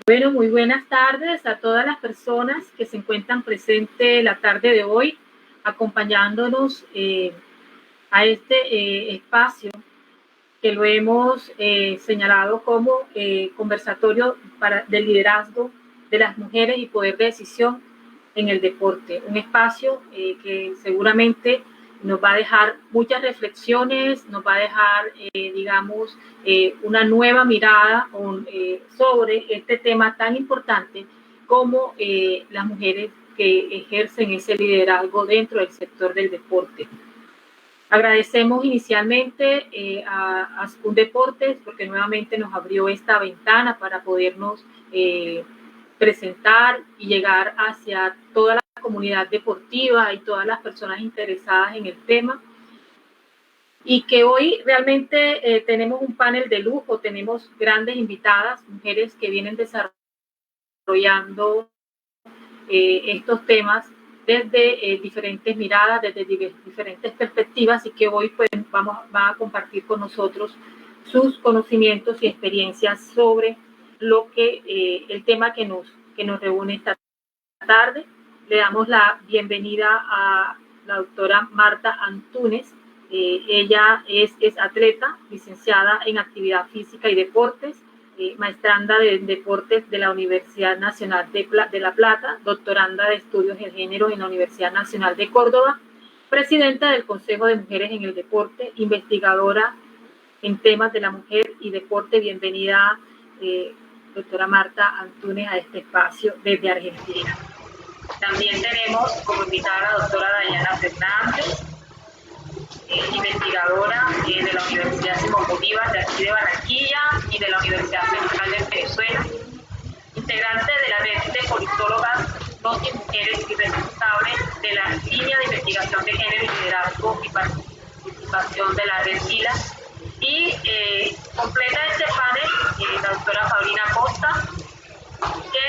Bueno, muy buenas tardes a todas las personas que se encuentran presentes la tarde de hoy, acompañándonos a este espacio que lo hemos señalado como conversatorio del liderazgo de las mujeres y poder de decisión en el deporte. Un espacio que seguramente nos va a dejar muchas reflexiones, nos va a dejar, una nueva mirada sobre este tema tan importante como las mujeres que ejercen ese liderazgo dentro del sector del deporte. Agradecemos inicialmente a Ascun Deportes porque nuevamente nos abrió esta ventana para podernos presentar y llegar hacia toda la comunidad deportiva y todas las personas interesadas en el tema. Y que hoy realmente tenemos un panel de lujo, tenemos grandes invitadas, mujeres que vienen desarrollando estos temas desde diferentes miradas, desde diferentes perspectivas, y que hoy pues van a compartir con nosotros sus conocimientos y experiencias sobre lo que el tema que nos reúne esta tarde. Le damos la bienvenida a la doctora Marta Antúnez. Ella es atleta, licenciada en actividad física y deportes, maestranda de deportes de la Universidad Nacional de La Plata, doctoranda de estudios de género en la Universidad Nacional de Córdoba, presidenta del Consejo de Mujeres en el Deporte, investigadora en temas de la mujer y deporte. Bienvenida, doctora Marta Antúnez, a este espacio desde Argentina. También tenemos como invitada a la doctora Dayana Fernández, investigadora de la Universidad Simón Bolívar de aquí de Barranquilla y de la Universidad Central de Venezuela, integrante de la red de politólogas Dosis Mujeres y responsable de la línea de investigación de género y liderazgo y participación de la red SILA. Y completa este panel la doctora Paulina Costa, que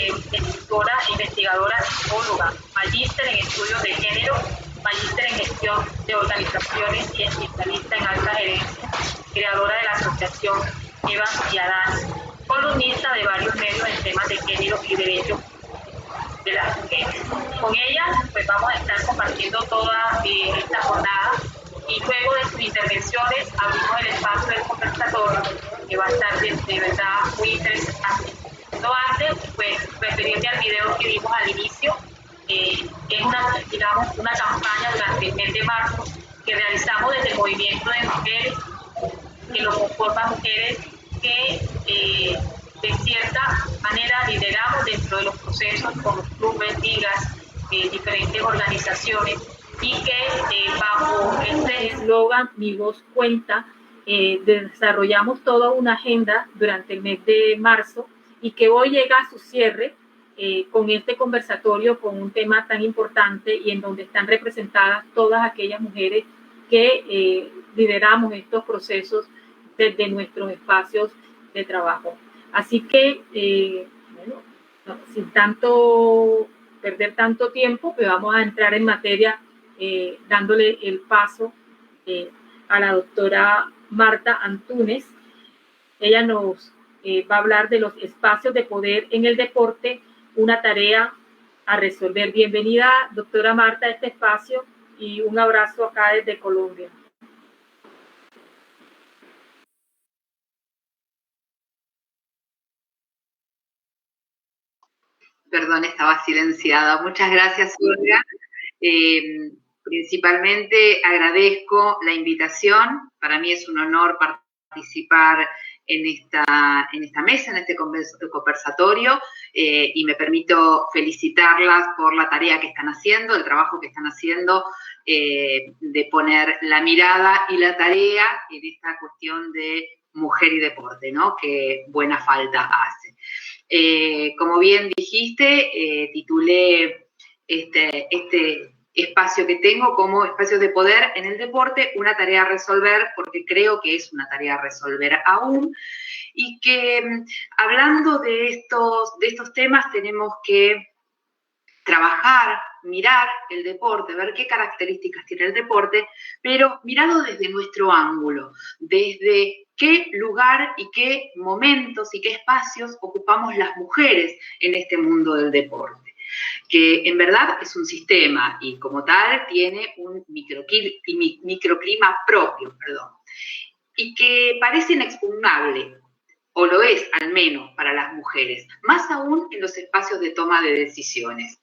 es escritora, investigadora, psicóloga, magíster en estudios de género, magíster en gestión de organizaciones y especialista en alta gerencia, creadora de la asociación Eva y Adán, columnista de varios medios en temas de género y derechos de las mujeres. Con ella pues vamos a estar compartiendo toda esta jornada, y luego de sus intervenciones abrimos el espacio del conversatorio, que va a estar de verdad muy interesante. No antes, pues, referirme al video que vimos al inicio. Es una campaña durante el mes de marzo que realizamos desde el movimiento de mujeres, que lo conforman mujeres que de cierta manera lideramos dentro de los procesos con los clubes, ligas, diferentes organizaciones, y que bajo este eslogan Mi Voz Cuenta desarrollamos toda una agenda durante el mes de marzo, y que hoy llega a su cierre con este conversatorio, con un tema tan importante y en donde están representadas todas aquellas mujeres que lideramos estos procesos desde nuestros espacios de trabajo. Así que, sin perder tanto tiempo, pues vamos a entrar en materia dándole el paso a la doctora Marta Antúnez. Ella nos va a hablar de los espacios de poder en el deporte, una tarea a resolver. Bienvenida, doctora Marta, a este espacio, y un abrazo acá desde Colombia. Perdón, estaba silenciada. Muchas gracias, Olga. Principalmente agradezco la invitación. Para mí es un honor participar en esta mesa, en este conversatorio, y me permito felicitarlas por la tarea que están haciendo, el trabajo que están haciendo, de poner la mirada y la tarea en esta cuestión de mujer y deporte, ¿no? Que buena falta hace. Como bien dijiste, titulé este espacio que tengo como espacios de poder en el deporte, una tarea a resolver, porque creo que es una tarea a resolver aún, y que hablando de estos temas tenemos que trabajar, mirar el deporte, ver qué características tiene el deporte, pero mirado desde nuestro ángulo, desde qué lugar y qué momentos y qué espacios ocupamos las mujeres en este mundo del deporte, que en verdad es un sistema y como tal tiene un microclima propio, y que parece inexpugnable, o lo es al menos para las mujeres, más aún en los espacios de toma de decisiones.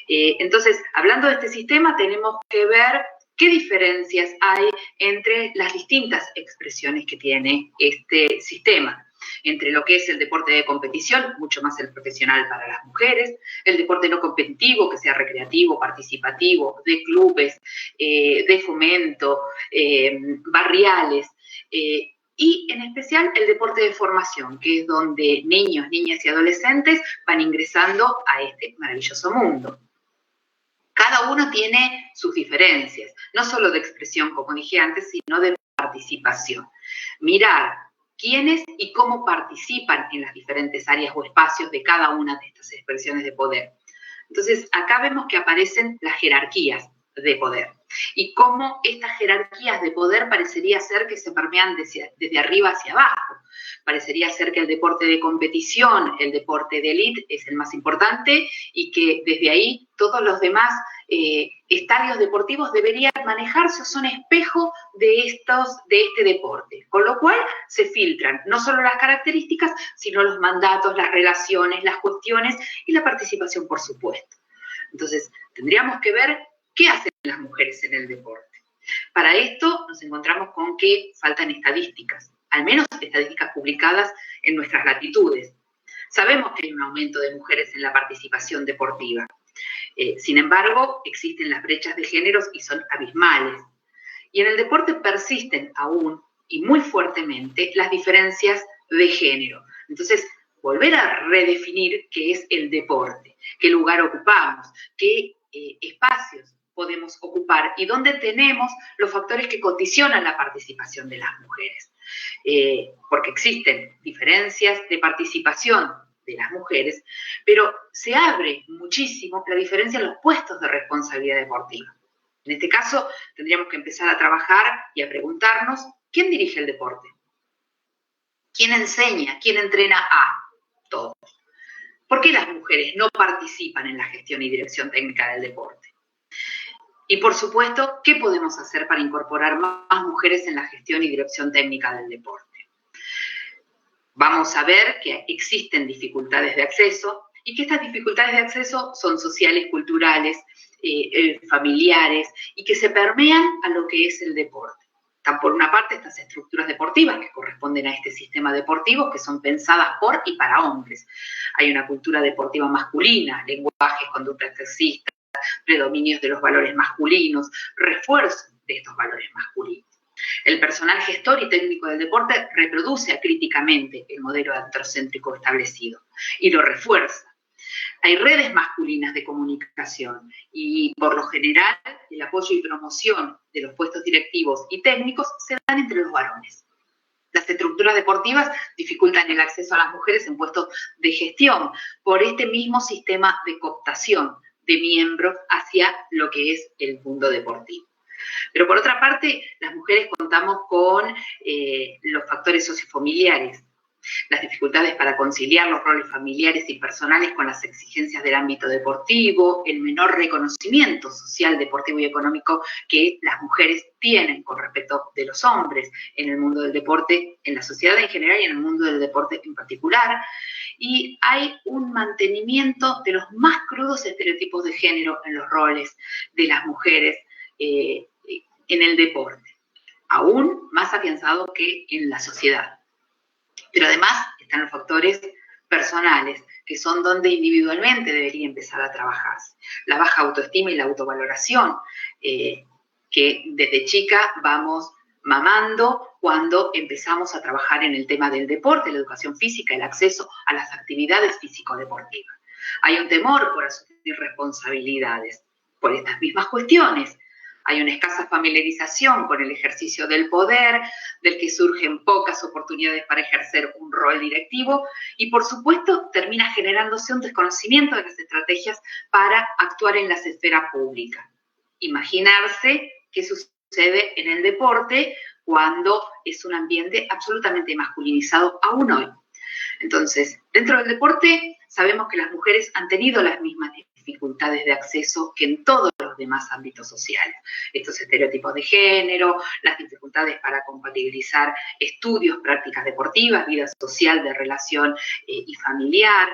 Entonces, hablando de este sistema, tenemos que ver qué diferencias hay entre las distintas expresiones que tiene este sistema, entre lo que es el deporte de competición, mucho más el profesional para las mujeres, el deporte no competitivo, que sea recreativo, participativo, de clubes, de fomento, barriales, y en especial el deporte de formación, que es donde niños, niñas y adolescentes van ingresando a este maravilloso mundo. Cada uno tiene sus diferencias, no solo de expresión, como dije antes, sino de participación. Mirar quiénes y cómo participan en las diferentes áreas o espacios de cada una de estas expresiones de poder. Entonces, acá vemos que aparecen las jerarquías de poder y cómo estas jerarquías de poder parecería ser que se permean desde arriba hacia abajo. Parecería ser que el deporte de competición, el deporte de élite es el más importante y que desde ahí todos los demás estadios deportivos deberían manejarse o son espejo de este deporte. Con lo cual se filtran no solo las características, sino los mandatos, las relaciones, las cuestiones y la participación, por supuesto. Entonces, tendríamos que ver qué hacen las mujeres en el deporte. Para esto nos encontramos con que faltan estadísticas, al menos estadísticas publicadas en nuestras latitudes. Sabemos que hay un aumento de mujeres en la participación deportiva. Sin embargo, existen las brechas de géneros y son abismales. Y en el deporte persisten aún y muy fuertemente las diferencias de género. Entonces, volver a redefinir qué es el deporte, qué lugar ocupamos, qué espacios podemos ocupar y dónde tenemos los factores que condicionan la participación de las mujeres. Porque existen diferencias de participación de las mujeres, pero se abre muchísimo la diferencia en los puestos de responsabilidad deportiva. En este caso, tendríamos que empezar a trabajar y a preguntarnos, ¿quién dirige el deporte? ¿Quién enseña? ¿Quién entrena a todos? ¿Por qué las mujeres no participan en la gestión y dirección técnica del deporte? Y por supuesto, ¿qué podemos hacer para incorporar más mujeres en la gestión y dirección técnica del deporte? Vamos a ver que existen dificultades de acceso y que estas dificultades de acceso son sociales, culturales, familiares y que se permean a lo que es el deporte. Están por una parte estas estructuras deportivas que corresponden a este sistema deportivo que son pensadas por y para hombres. Hay una cultura deportiva masculina, lenguajes, conductas sexistas, predominios de los valores masculinos, refuerzo de estos valores masculinos. El personal gestor y técnico del deporte reproduce acríticamente el modelo androcéntrico establecido y lo refuerza. Hay redes masculinas de comunicación y, por lo general, el apoyo y promoción de los puestos directivos y técnicos se dan entre los varones. Las estructuras deportivas dificultan el acceso a las mujeres en puestos de gestión por este mismo sistema de cooptación de miembros hacia lo que es el mundo deportivo. Pero por otra parte, las mujeres contamos con los factores sociofamiliares, las dificultades para conciliar los roles familiares y personales con las exigencias del ámbito deportivo, el menor reconocimiento social, deportivo y económico que las mujeres tienen con respecto de los hombres en el mundo del deporte, en la sociedad en general y en el mundo del deporte en particular. Y hay un mantenimiento de los más crudos estereotipos de género en los roles de las mujeres en el deporte, aún más afianzado que en la sociedad. Pero además están los factores personales, que son donde individualmente debería empezar a trabajarse. La baja autoestima y la autovaloración, que desde chica vamos mamando cuando empezamos a trabajar en el tema del deporte, la educación física, el acceso a las actividades físico-deportivas. Hay un temor por asumir responsabilidades por estas mismas cuestiones. Hay una escasa familiarización con el ejercicio del poder, del que surgen pocas oportunidades para ejercer un rol directivo y, por supuesto, termina generándose un desconocimiento de las estrategias para actuar en la esfera pública. Imaginarse qué sucede en el deporte cuando es un ambiente absolutamente masculinizado aún hoy. Entonces, dentro del deporte sabemos que las mujeres han tenido las mismas dificultades de acceso que en todos los demás ámbitos sociales. Estos estereotipos de género, las dificultades para compatibilizar estudios, prácticas deportivas, vida social, de relación y familiar.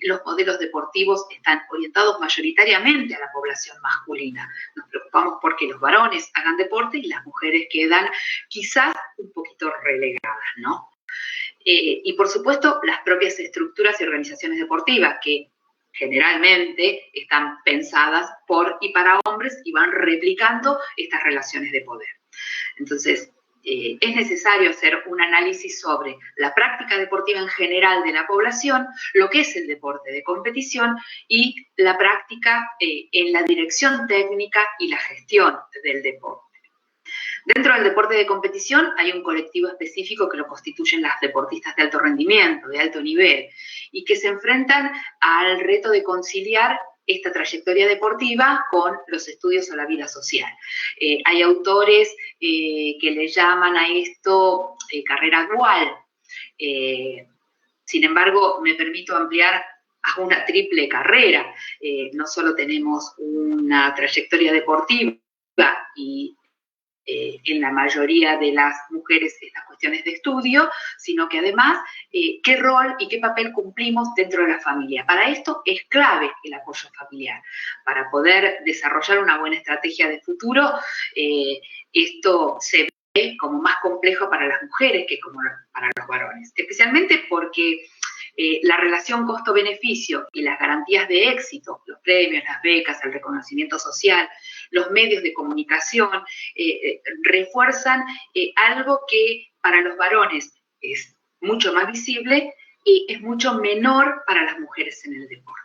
Los modelos deportivos están orientados mayoritariamente a la población masculina. Nos preocupamos porque los varones hagan deporte y las mujeres quedan quizás un poquito relegadas, ¿no? Y por supuesto las propias estructuras y organizaciones deportivas que generalmente están pensadas por y para hombres y van replicando estas relaciones de poder. Entonces, es necesario hacer un análisis sobre la práctica deportiva en general de la población, lo que es el deporte de competición y la práctica en la dirección técnica y la gestión del deporte. Dentro del deporte de competición hay un colectivo específico que lo constituyen las deportistas de alto rendimiento, de alto nivel, y que se enfrentan al reto de conciliar esta trayectoria deportiva con los estudios o la vida social. Hay autores que le llaman a esto carrera dual. Sin embargo, me permito ampliar a una triple carrera. No solo tenemos una trayectoria deportiva y en la mayoría de las mujeres estas cuestiones de estudio, sino que además qué rol y qué papel cumplimos dentro de la familia. Para esto es clave el apoyo familiar. Para poder desarrollar una buena estrategia de futuro, esto se ve como más complejo para las mujeres que como para los varones, especialmente porque la relación costo-beneficio y las garantías de éxito, los premios, las becas, el reconocimiento social, los medios de comunicación, refuerzan algo que para los varones es mucho más visible y es mucho menor para las mujeres en el deporte.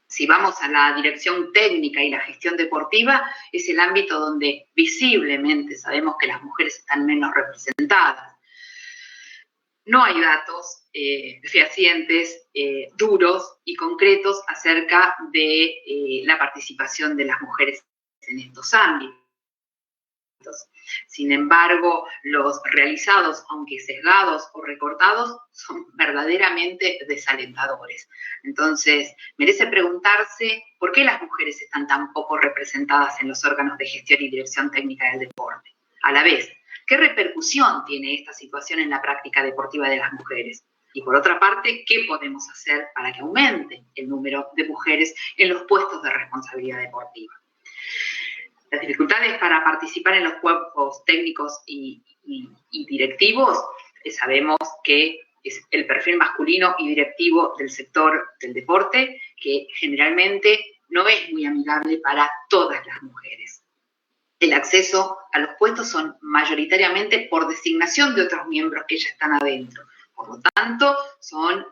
Si vamos a la dirección técnica y la gestión deportiva, es el ámbito donde visiblemente sabemos que las mujeres están menos representadas. No hay datos fehacientes, duros y concretos acerca de la participación de las mujeres en estos ámbitos. Sin embargo, los realizados, aunque sesgados o recortados, son verdaderamente desalentadores. Entonces, merece preguntarse por qué las mujeres están tan poco representadas en los órganos de gestión y dirección técnica del deporte. A la vez, ¿qué repercusión tiene esta situación en la práctica deportiva de las mujeres? Y por otra parte, ¿qué podemos hacer para que aumente el número de mujeres en los puestos de responsabilidad deportiva? Las dificultades para participar en los cuerpos técnicos y directivos, sabemos que es el perfil masculino y directivo del sector del deporte, que generalmente no es muy amigable para todas las mujeres. El acceso a los puestos son mayoritariamente por designación de otros miembros que ya están adentro. Por lo tanto, son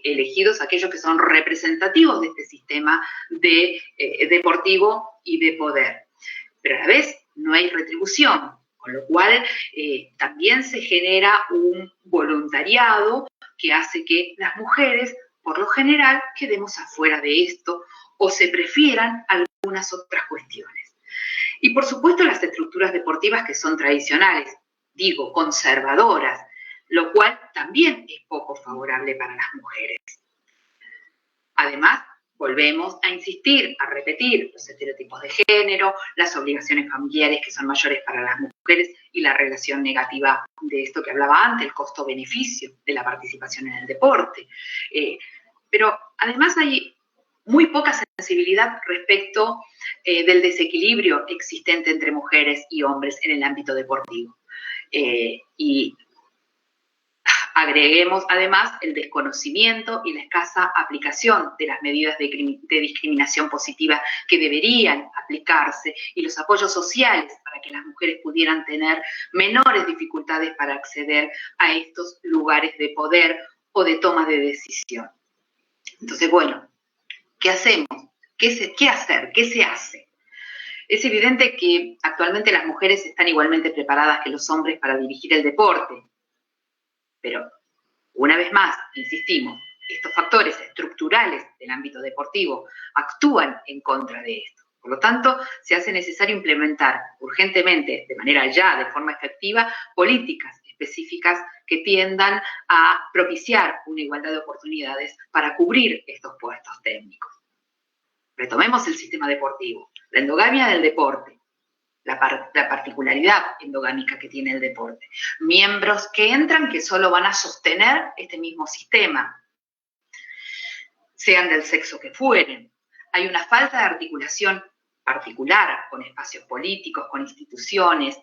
elegidos aquellos que son representativos de este sistema deportivo y de poder. Pero a la vez no hay retribución, con lo cual también se genera un voluntariado que hace que las mujeres, por lo general, quedemos afuera de esto o se prefieran algunas otras cuestiones. Y por supuesto las estructuras deportivas que son tradicionales, digo, conservadoras, lo cual también es poco favorable para las mujeres. Además, volvemos a insistir, a repetir los estereotipos de género, las obligaciones familiares que son mayores para las mujeres y la relación negativa de esto que hablaba antes, el costo-beneficio de la participación en el deporte. Pero además hay muy poca sensibilidad respecto del desequilibrio existente entre mujeres y hombres en el ámbito deportivo. Y agreguemos además el desconocimiento y la escasa aplicación de las medidas de discriminación positiva que deberían aplicarse y los apoyos sociales para que las mujeres pudieran tener menores dificultades para acceder a estos lugares de poder o de toma de decisión. Entonces, bueno, ¿qué hacemos? ¿Qué hacer? ¿Qué se hace? Es evidente que actualmente las mujeres están igualmente preparadas que los hombres para dirigir el deporte. Pero, una vez más, insistimos, estos factores estructurales del ámbito deportivo actúan en contra de esto. Por lo tanto, se hace necesario implementar urgentemente, de manera ya, de forma efectiva, políticas específicas que tiendan a propiciar una igualdad de oportunidades para cubrir estos puestos técnicos. Retomemos el sistema deportivo, la endogamia del deporte, la particularidad endogámica que tiene el deporte. Miembros que entran que solo van a sostener este mismo sistema, sean del sexo que fueren. Hay una falta de articulación particular con espacios políticos, con instituciones,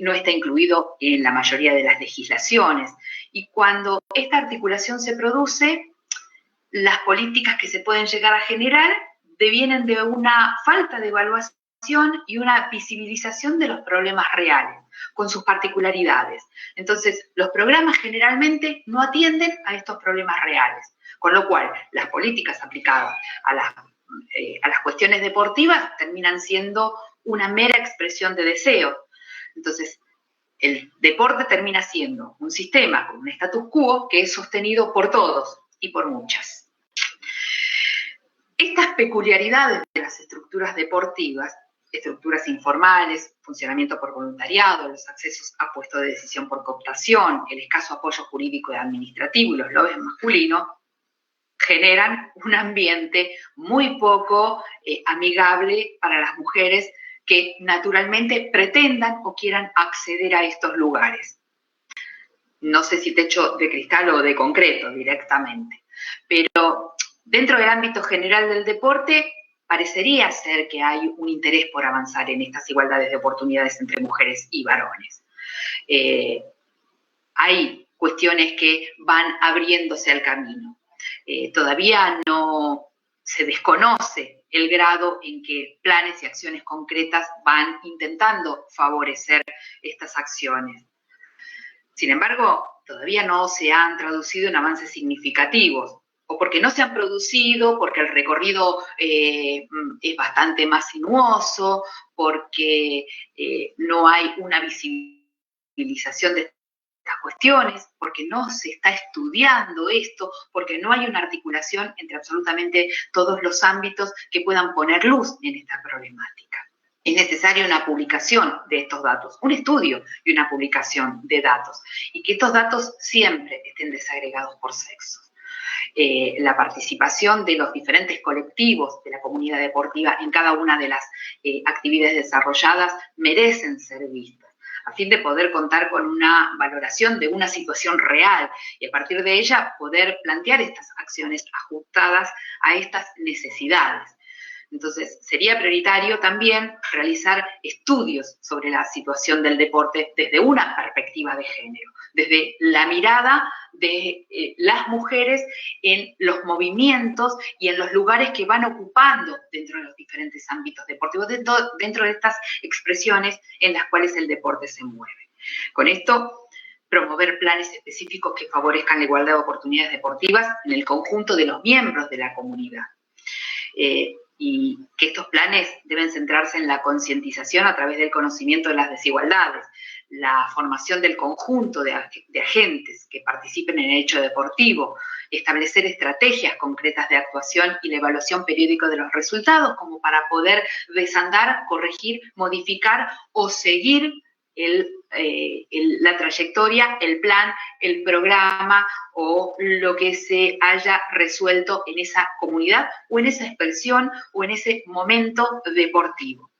no está incluido en la mayoría de las legislaciones. Y cuando esta articulación se produce, las políticas que se pueden llegar a generar devienen de una falta de evaluación y una visibilización de los problemas reales, con sus particularidades. Entonces, los programas generalmente no atienden a estos problemas reales, con lo cual las políticas aplicadas a las cuestiones deportivas terminan siendo una mera expresión de deseo. Entonces, el deporte termina siendo un sistema con un status quo que es sostenido por todos y por muchas. Estas peculiaridades de las estructuras deportivas, estructuras informales, funcionamiento por voluntariado, los accesos a puestos de decisión por cooptación, el escaso apoyo jurídico y administrativo y los lobbies masculinos, generan un ambiente muy poco amigable para las mujeres que naturalmente pretendan o quieran acceder a estos lugares. No sé si techo de cristal o de concreto directamente, pero dentro del ámbito general del deporte parecería ser que hay un interés por avanzar en estas igualdades de oportunidades entre mujeres y varones. Hay cuestiones que van abriéndose al camino. Todavía no se desconoce el grado en que planes y acciones concretas van intentando favorecer estas acciones. Sin embargo, todavía no se han traducido en avances significativos, o porque no se han producido, porque el recorrido es bastante más sinuoso, porque no hay una visibilización de estas cuestiones, porque no se está estudiando esto, porque no hay una articulación entre absolutamente todos los ámbitos que puedan poner luz en esta problemática. Es necesaria una publicación de estos datos, un estudio y una publicación de datos, y que estos datos siempre estén desagregados por sexo. La participación de los diferentes colectivos de la comunidad deportiva en cada una de las actividades desarrolladas merecen ser vistas, a fin de poder contar con una valoración de una situación real y a partir de ella poder plantear estas acciones ajustadas a estas necesidades. Entonces, sería prioritario también realizar estudios sobre la situación del deporte desde una perspectiva de género, desde la mirada de las mujeres en los movimientos y en los lugares que van ocupando dentro de los diferentes ámbitos deportivos, dentro de estas expresiones en las cuales el deporte se mueve. Con esto, promover planes específicos que favorezcan la igualdad de oportunidades deportivas en el conjunto de los miembros de la comunidad. Y que estos planes deben centrarse en la concientización a través del conocimiento de las desigualdades, la formación del conjunto de agentes que participen en el hecho deportivo, establecer estrategias concretas de actuación y la evaluación periódica de los resultados como para poder desandar, corregir, modificar o seguir la trayectoria, el plan, el programa o lo que se haya resuelto en esa comunidad o en esa expresión o en ese momento deportivo.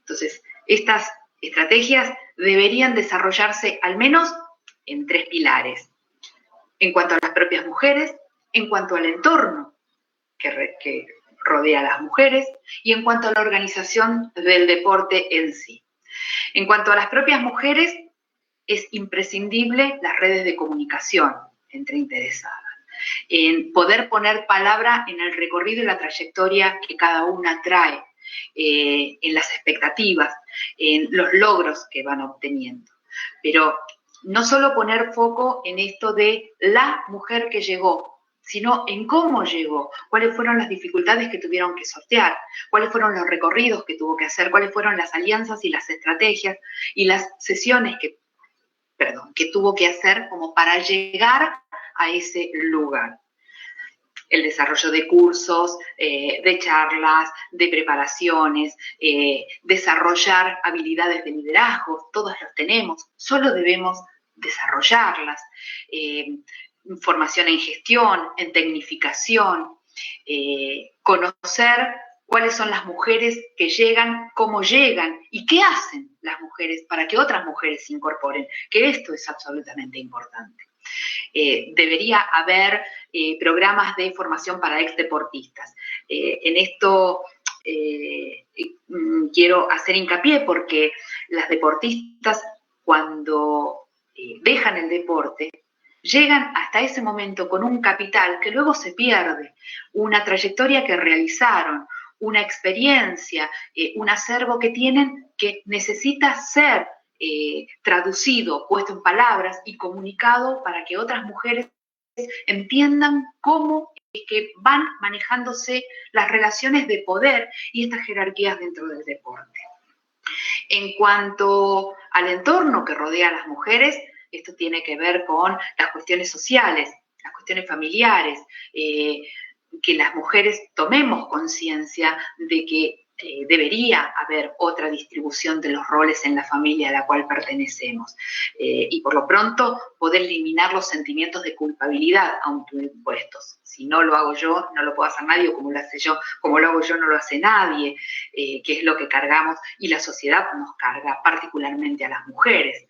Entonces, estas estrategias deberían desarrollarse al menos en 3 pilares. En cuanto a las propias mujeres, en cuanto al entorno que rodea a las mujeres y en cuanto a la organización del deporte en sí. En cuanto a las propias mujeres, es imprescindible las redes de comunicación entre interesadas, en poder poner palabra en el recorrido y la trayectoria que cada una trae, en las expectativas, en los logros que van obteniendo. Pero no solo poner foco en esto de la mujer que llegó, sino en cómo llegó, cuáles fueron las dificultades que tuvieron que sortear, cuáles fueron los recorridos que tuvo que hacer, cuáles fueron las alianzas y las estrategias y las sesiones que tuvo que hacer como para llegar a ese lugar. el desarrollo de cursos, de charlas, de preparaciones, desarrollar habilidades de liderazgo, todos los tenemos, solo debemos desarrollarlas, formación en gestión, en tecnificación, conocer cuáles son las mujeres que llegan, cómo llegan y qué hacen las mujeres para que otras mujeres se incorporen, que esto es absolutamente importante. Debería haber programas de formación para exdeportistas. En esto quiero hacer hincapié porque las deportistas cuando dejan el deporte llegan hasta ese momento con un capital que luego se pierde, una trayectoria que realizaron, una experiencia, un acervo que tienen que necesita ser traducido, puesto en palabras y comunicado para que otras mujeres entiendan cómo es que van manejándose las relaciones de poder y estas jerarquías dentro del deporte. En cuanto al entorno que rodea a las mujeres, esto tiene que ver con las cuestiones sociales, las cuestiones familiares, que las mujeres tomemos conciencia de que debería haber otra distribución de los roles en la familia a la cual pertenecemos. Y por lo pronto poder eliminar los sentimientos de culpabilidad autoimpuestos. Si no lo hago yo, no lo puede hacer nadie, o como lo hace yo, como lo hago yo, no lo hace nadie, que es lo que cargamos y la sociedad nos carga particularmente a las mujeres.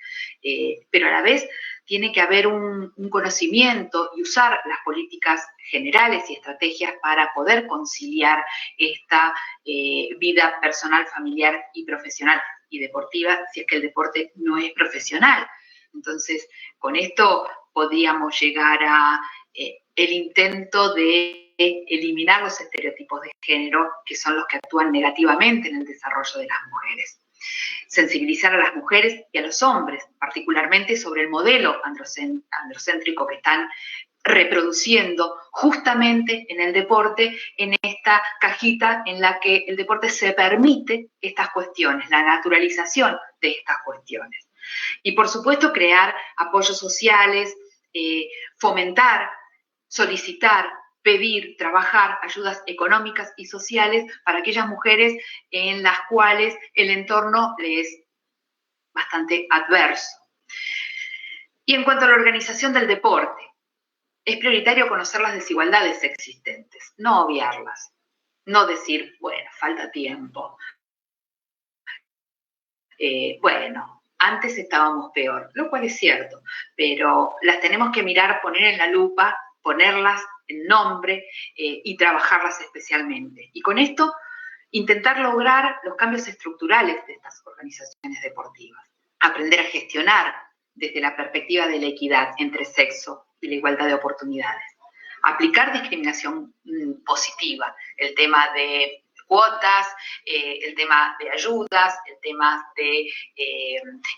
Pero a la vez tiene que haber un conocimiento y usar las políticas generales y estrategias para poder conciliar esta vida personal, familiar y profesional y deportiva, si es que el deporte no es profesional. Entonces, con esto podríamos llegar a el intento de eliminar los estereotipos de género, que son los que actúan negativamente en el desarrollo de las mujeres. Sensibilizar a las mujeres y a los hombres, particularmente sobre el modelo androcéntrico que están reproduciendo justamente en el deporte, en esta cajita en la que el deporte se permite estas cuestiones, la naturalización de estas cuestiones. Y por supuesto crear apoyos sociales, fomentar, solicitar, pedir, trabajar ayudas económicas y sociales para aquellas mujeres en las cuales el entorno les es bastante adverso. Y en cuanto a la organización del deporte, es prioritario conocer las desigualdades existentes, no obviarlas, no decir, bueno, falta tiempo, bueno, antes estábamos peor, lo cual es cierto, pero las tenemos que mirar, poner en la lupa, ponerlas en nombre y trabajarlas especialmente. Y con esto, intentar lograr los cambios estructurales de estas organizaciones deportivas. Aprender a gestionar desde la perspectiva de la equidad entre sexo y la igualdad de oportunidades. Aplicar discriminación positiva, el tema de cuotas, el tema de ayudas, el tema de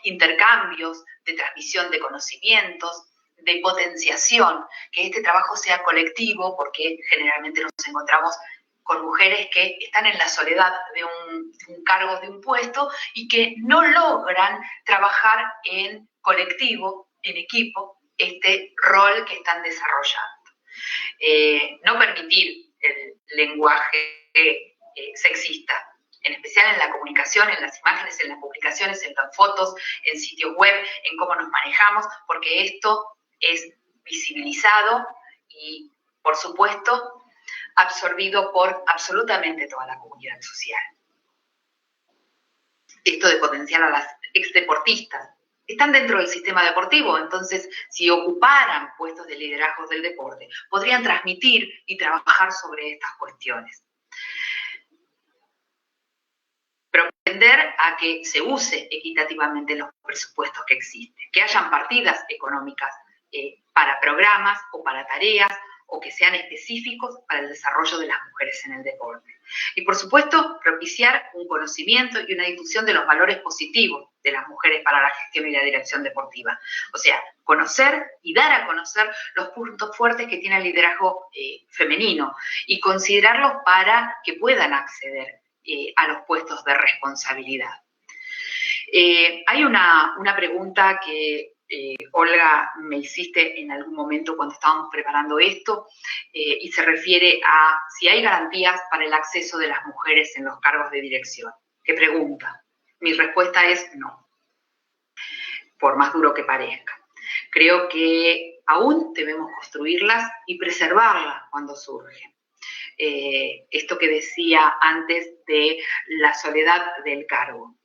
intercambios, de transmisión de conocimientos, de potenciación, que este trabajo sea colectivo, porque generalmente nos encontramos con mujeres que están en la soledad de un cargo, de un puesto, y que no logran trabajar en colectivo, en equipo, este rol que están desarrollando. No permitir el lenguaje sexista, en especial en la comunicación, en las imágenes, en las publicaciones, en las fotos, en sitios web, en cómo nos manejamos, porque esto es visibilizado y, por supuesto, absorbido por absolutamente toda la comunidad social. Esto de potenciar a las exdeportistas, están dentro del sistema deportivo, entonces si ocuparan puestos de liderazgo del deporte, podrían transmitir y trabajar sobre estas cuestiones. Propender a que se use equitativamente los presupuestos que existen, que hayan partidas económicas para programas o para tareas, o que sean específicos para el desarrollo de las mujeres en el deporte. Y por supuesto, propiciar un conocimiento y una difusión de los valores positivos de las mujeres para la gestión y la dirección deportiva. O sea, conocer y dar a conocer los puntos fuertes que tiene el liderazgo femenino y considerarlos para que puedan acceder a los puestos de responsabilidad. Hay una pregunta que Olga, me hiciste en algún momento cuando estábamos preparando esto, y se refiere a si hay garantías para el acceso de las mujeres en los cargos de dirección. ¿Qué pregunta? Mi respuesta es no, por más duro que parezca. Creo que aún debemos construirlas y preservarlas cuando surgen. Esto que decía antes de la soledad del cargo.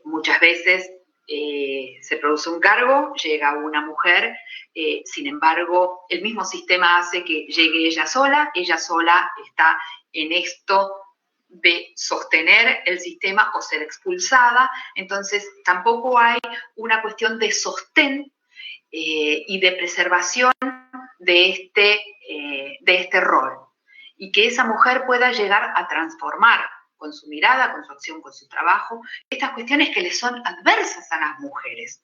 Muchas veces se produce un cargo, llega una mujer, sin embargo, el mismo sistema hace que llegue ella sola está en esto de sostener el sistema o ser expulsada, entonces tampoco hay una cuestión de sostén y de preservación de este rol, y que esa mujer pueda llegar a transformar con su mirada, con su acción, con su trabajo, estas cuestiones que le son adversas a las mujeres.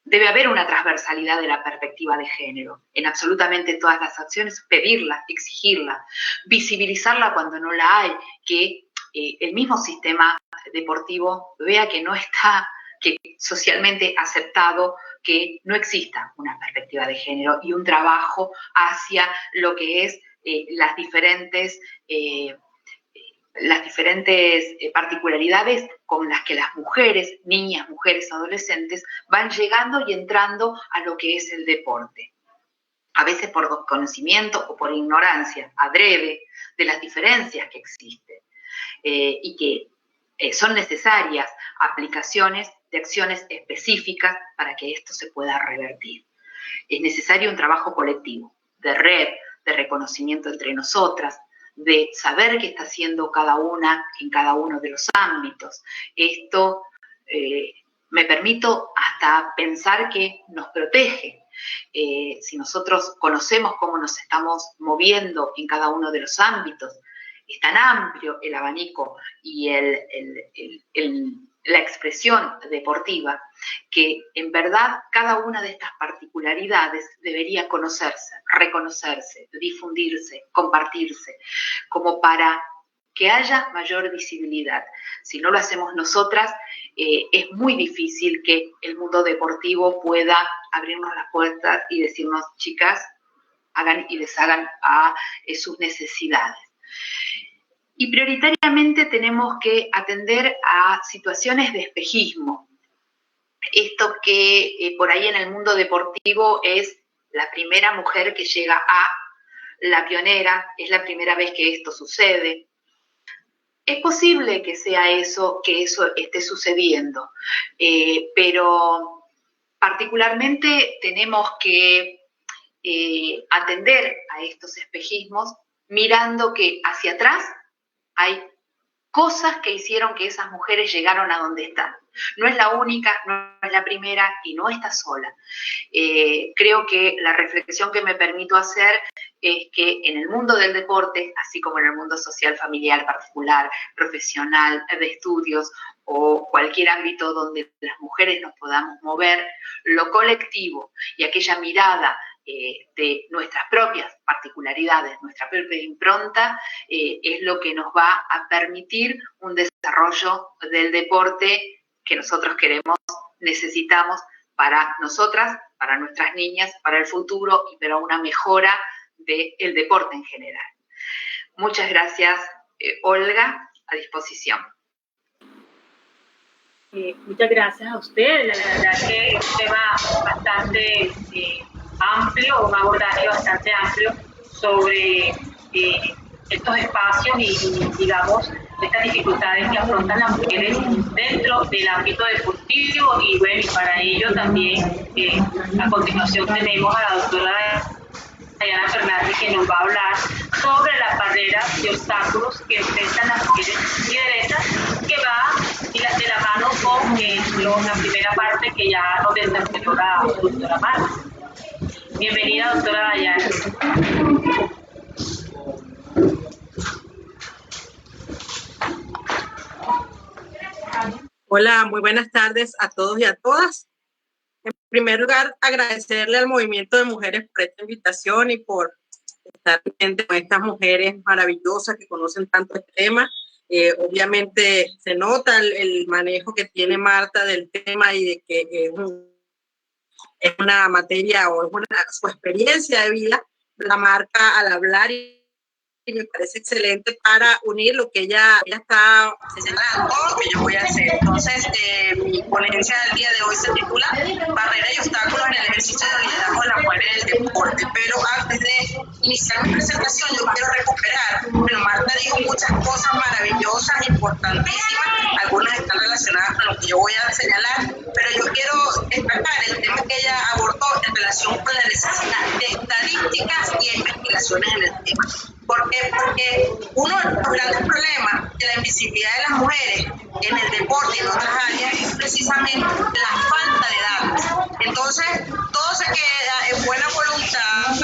Debe haber una transversalidad de la perspectiva de género en absolutamente todas las acciones, pedirla, exigirla, visibilizarla cuando no la hay, que el mismo sistema deportivo vea que no está, que socialmente aceptado, que no exista una perspectiva de género y un trabajo hacia lo que es las diferentes particularidades con las que las mujeres, niñas, mujeres, adolescentes, van llegando y entrando a lo que es el deporte. A veces por desconocimiento o por ignorancia, adrede, de las diferencias que existen y que son necesarias aplicaciones de acciones específicas para que esto se pueda revertir. Es necesario un trabajo colectivo, de red, de reconocimiento entre nosotras, de saber qué está haciendo cada una en cada uno de los ámbitos. Esto me permito hasta pensar que nos protege. Si nosotros conocemos cómo nos estamos moviendo en cada uno de los ámbitos, es tan amplio el abanico y la expresión deportiva, que en verdad cada una de estas particularidades debería conocerse, reconocerse, difundirse, compartirse, como para que haya mayor visibilidad. Si no lo hacemos nosotras, es muy difícil que el mundo deportivo pueda abrirnos las puertas y decirnos, chicas, hagan y deshagan a sus necesidades. Y prioritariamente tenemos que atender a situaciones de espejismo. Esto que por ahí en el mundo deportivo es la primera mujer que llega a la pionera, es la primera vez que esto sucede. Es posible que sea eso, que eso esté sucediendo, pero particularmente tenemos que atender a estos espejismos mirando que hacia atrás hay cosas que hicieron que esas mujeres llegaron a donde están. No es la única, no es la primera y no está sola. Creo que la reflexión que me permito hacer es que en el mundo del deporte, así como en el mundo social, familiar, particular, profesional, de estudios o cualquier ámbito donde las mujeres nos podamos mover, lo colectivo y aquella mirada de nuestras propias particularidades, nuestra propia impronta, es lo que nos va a permitir un desarrollo del deporte que nosotros queremos, necesitamos para nosotras, para nuestras niñas, para el futuro y para una mejora del deporte en general. Muchas gracias, Olga, a disposición. Muchas gracias a usted. La verdad que es un tema bastante amplio, un abordaje bastante amplio sobre estos espacios y digamos, estas dificultades que afrontan las mujeres dentro del ámbito deportivo. Y bueno, para ello también a continuación tenemos a la doctora Dayana Fernández, que nos va a hablar sobre las barreras y obstáculos que enfrentan las mujeres lideresas, que va de la mano con la primera parte que ya nos desarrolló la doctora Marta. Bienvenida, doctora Dayana. Hola, muy buenas tardes a todos y a todas. En primer lugar, agradecerle al Movimiento de Mujeres por esta invitación y por estar presente con estas mujeres maravillosas que conocen tanto el tema. Obviamente se nota el manejo que tiene Marta del tema y de que es una materia o es su experiencia de vida, la marca al hablar y me parece excelente para unir lo que ella está señalando, lo que yo voy a hacer. Entonces, mi ponencia del día de hoy se titula Barreras y obstáculos en el ejercicio de liderazgo de la mujer en el deporte. Pero antes de iniciar mi presentación, yo quiero recuperar. Bueno, Marta dijo muchas cosas maravillosas, importantísimas, algunas están relacionadas con lo que yo voy a señalar, pero yo quiero destacar el tema que ella abordó en relación con la necesidad de estadísticas y investigaciones en el tema. ¿Por qué? Porque uno de los grandes problemas de la invisibilidad de las mujeres en el deporte y en otras áreas es precisamente la falta de datos. Entonces, todo se queda en buena voluntad,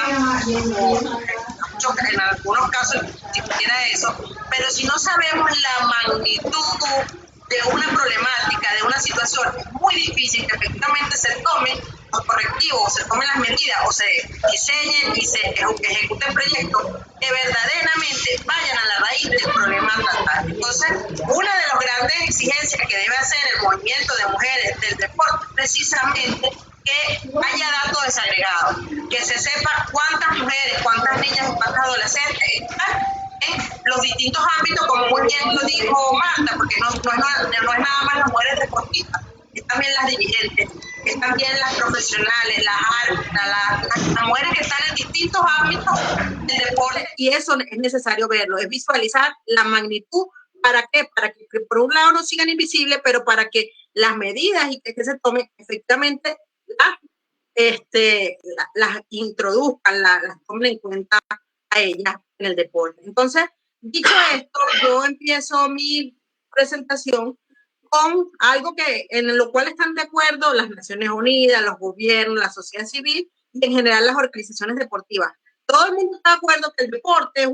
en algunos casos ni siquiera eso, pero si no sabemos la magnitud de una problemática, de una situación, es muy difícil que efectivamente se tomen los correctivos, se tomen las medidas o se diseñen y se ejecuten proyectos que verdaderamente vayan a la raíz del problema a tratar. Entonces, una de las grandes exigencias que debe hacer el movimiento de mujeres del deporte es precisamente que haya datos desagregados, que se sepa cuántas mujeres, cuántas niñas y cuántas adolescentes están en los distintos ámbitos, como muy bien lo dijo Marta, porque no es nada más las mujeres deportistas, es también las dirigentes, es también las profesionales, las árbitras, las mujeres que están en distintos ámbitos del deporte. Y eso es necesario verlo, es visualizar la magnitud. ¿Para qué? Para que por un lado no sigan invisibles, pero para que las medidas y que se tomen efectivamente las introduzcan, las tomen en cuenta a ellas en el deporte. Entonces, dicho esto, yo empiezo mi presentación con algo en lo cual están de acuerdo las Naciones Unidas, los gobiernos, la sociedad civil y en general las organizaciones deportivas. Todo el mundo está de acuerdo que el deporte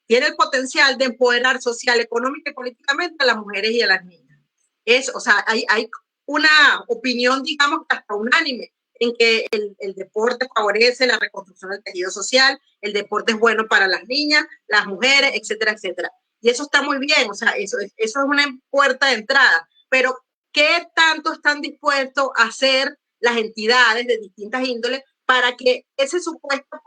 tiene el potencial de empoderar social, económica y políticamente a las mujeres y a las niñas. Hay una opinión, digamos, hasta unánime en que el deporte favorece la reconstrucción del tejido social, el deporte es bueno para las niñas, las mujeres, etcétera, etcétera. Y eso está muy bien, eso es una puerta de entrada, pero ¿qué tanto están dispuestos a hacer las entidades de distintas índoles para que ese supuesto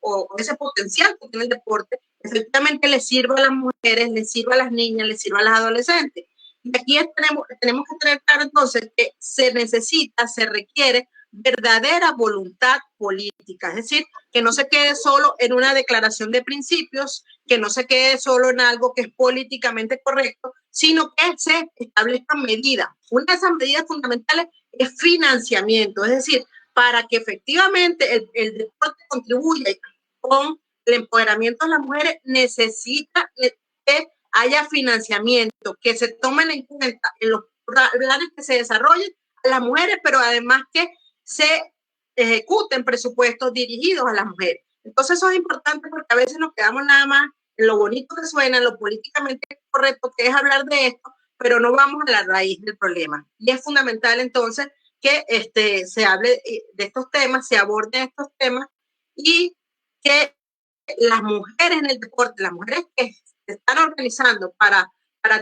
o ese potencial que tiene el deporte efectivamente le sirva a las mujeres, le sirva a las niñas, le sirva a las adolescentes? Y aquí tenemos que tener claro entonces que se requiere verdadera voluntad política, es decir, que no se quede solo en una declaración de principios, que no se quede solo en algo que es políticamente correcto, sino que se establezcan medidas. Una de esas medidas fundamentales es financiamiento, es decir, para que efectivamente el deporte contribuya con el empoderamiento de las mujeres, necesita que haya financiamiento, que se tomen en cuenta en los planes que se desarrollen a las mujeres, pero además que se ejecuten presupuestos dirigidos a las mujeres. Entonces eso es importante porque a veces nos quedamos nada más en lo bonito que suena, en lo políticamente correcto que es hablar de esto, pero no vamos a la raíz del problema. Y es fundamental entonces que se hable de estos temas, se aborden estos temas y que las mujeres en el deporte, las mujeres que se están organizando para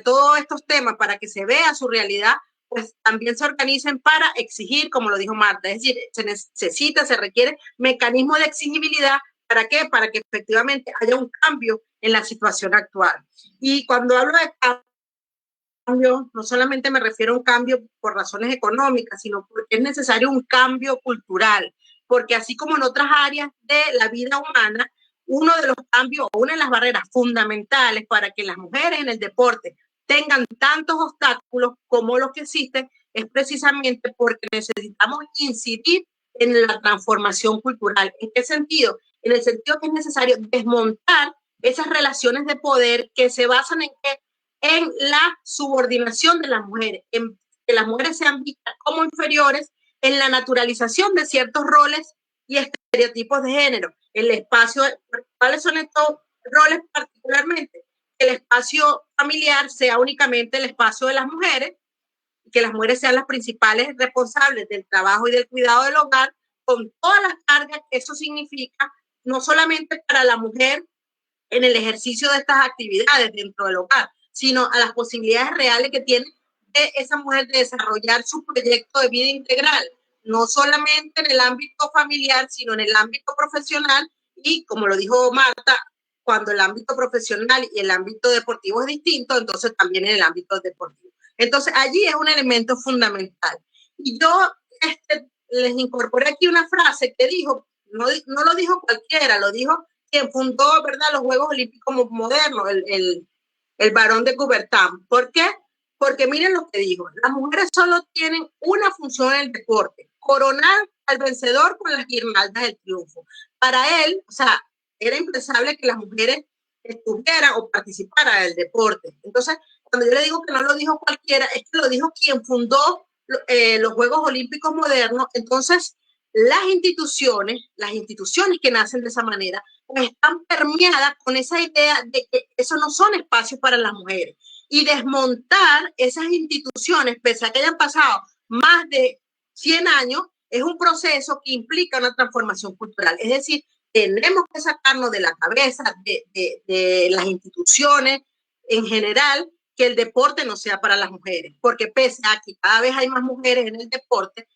todos estos temas, para que se vea su realidad, pues también se organicen para exigir, como lo dijo Marta, es decir, se requiere mecanismo de exigibilidad. ¿Para qué? Para que efectivamente haya un cambio en la situación actual. Y cuando hablo de cambio, no solamente me refiero a un cambio por razones económicas, sino porque es necesario un cambio cultural, porque así como en otras áreas de la vida humana, uno de los cambios o una de las barreras fundamentales para que las mujeres en el deporte tengan tantos obstáculos como los que existen es precisamente porque necesitamos incidir en la transformación cultural. ¿En qué sentido? En el sentido que es necesario desmontar esas relaciones de poder que se basan en la subordinación de las mujeres, en que las mujeres sean vistas como inferiores, en la naturalización de ciertos roles y estereotipos de género. El espacio, ¿cuáles son estos roles particularmente? Que el espacio familiar sea únicamente el espacio de las mujeres, que las mujeres sean las principales responsables del trabajo y del cuidado del hogar, con todas las cargas que eso significa, no solamente para la mujer en el ejercicio de estas actividades dentro del hogar, sino a las posibilidades reales que tiene de esa mujer de desarrollar su proyecto de vida integral, no solamente en el ámbito familiar, sino en el ámbito profesional y, como lo dijo Marta, cuando el ámbito profesional y el ámbito deportivo es distinto, entonces también en el ámbito deportivo. Entonces, allí es un elemento fundamental. Y yo les incorporé aquí una frase que dijo, no lo dijo cualquiera, lo dijo quien fundó, ¿verdad?, los Juegos Olímpicos modernos, el Barón de Coubertin. ¿Por qué? Porque miren lo que dijo, las mujeres solo tienen una función en el deporte, coronar al vencedor con las guirnaldas del triunfo. Para él, o sea, era impensable que las mujeres estuvieran o participaran del deporte. Entonces, cuando yo le digo que no lo dijo cualquiera, es que lo dijo quien fundó los Juegos Olímpicos modernos. Entonces, las instituciones que nacen de esa manera, pues están permeadas con esa idea de que eso no son espacios para las mujeres. Y desmontar esas instituciones, pese a que hayan pasado más de 100 años, es un proceso que implica una transformación cultural. Es decir, tenemos que sacarnos de la cabeza de las instituciones en general que el deporte no sea para las mujeres, porque pese a que cada vez hay más mujeres en el deporte,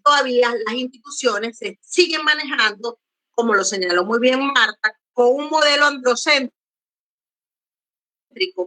todavía las instituciones se siguen manejando, como lo señaló muy bien Marta, con un modelo androcéntrico.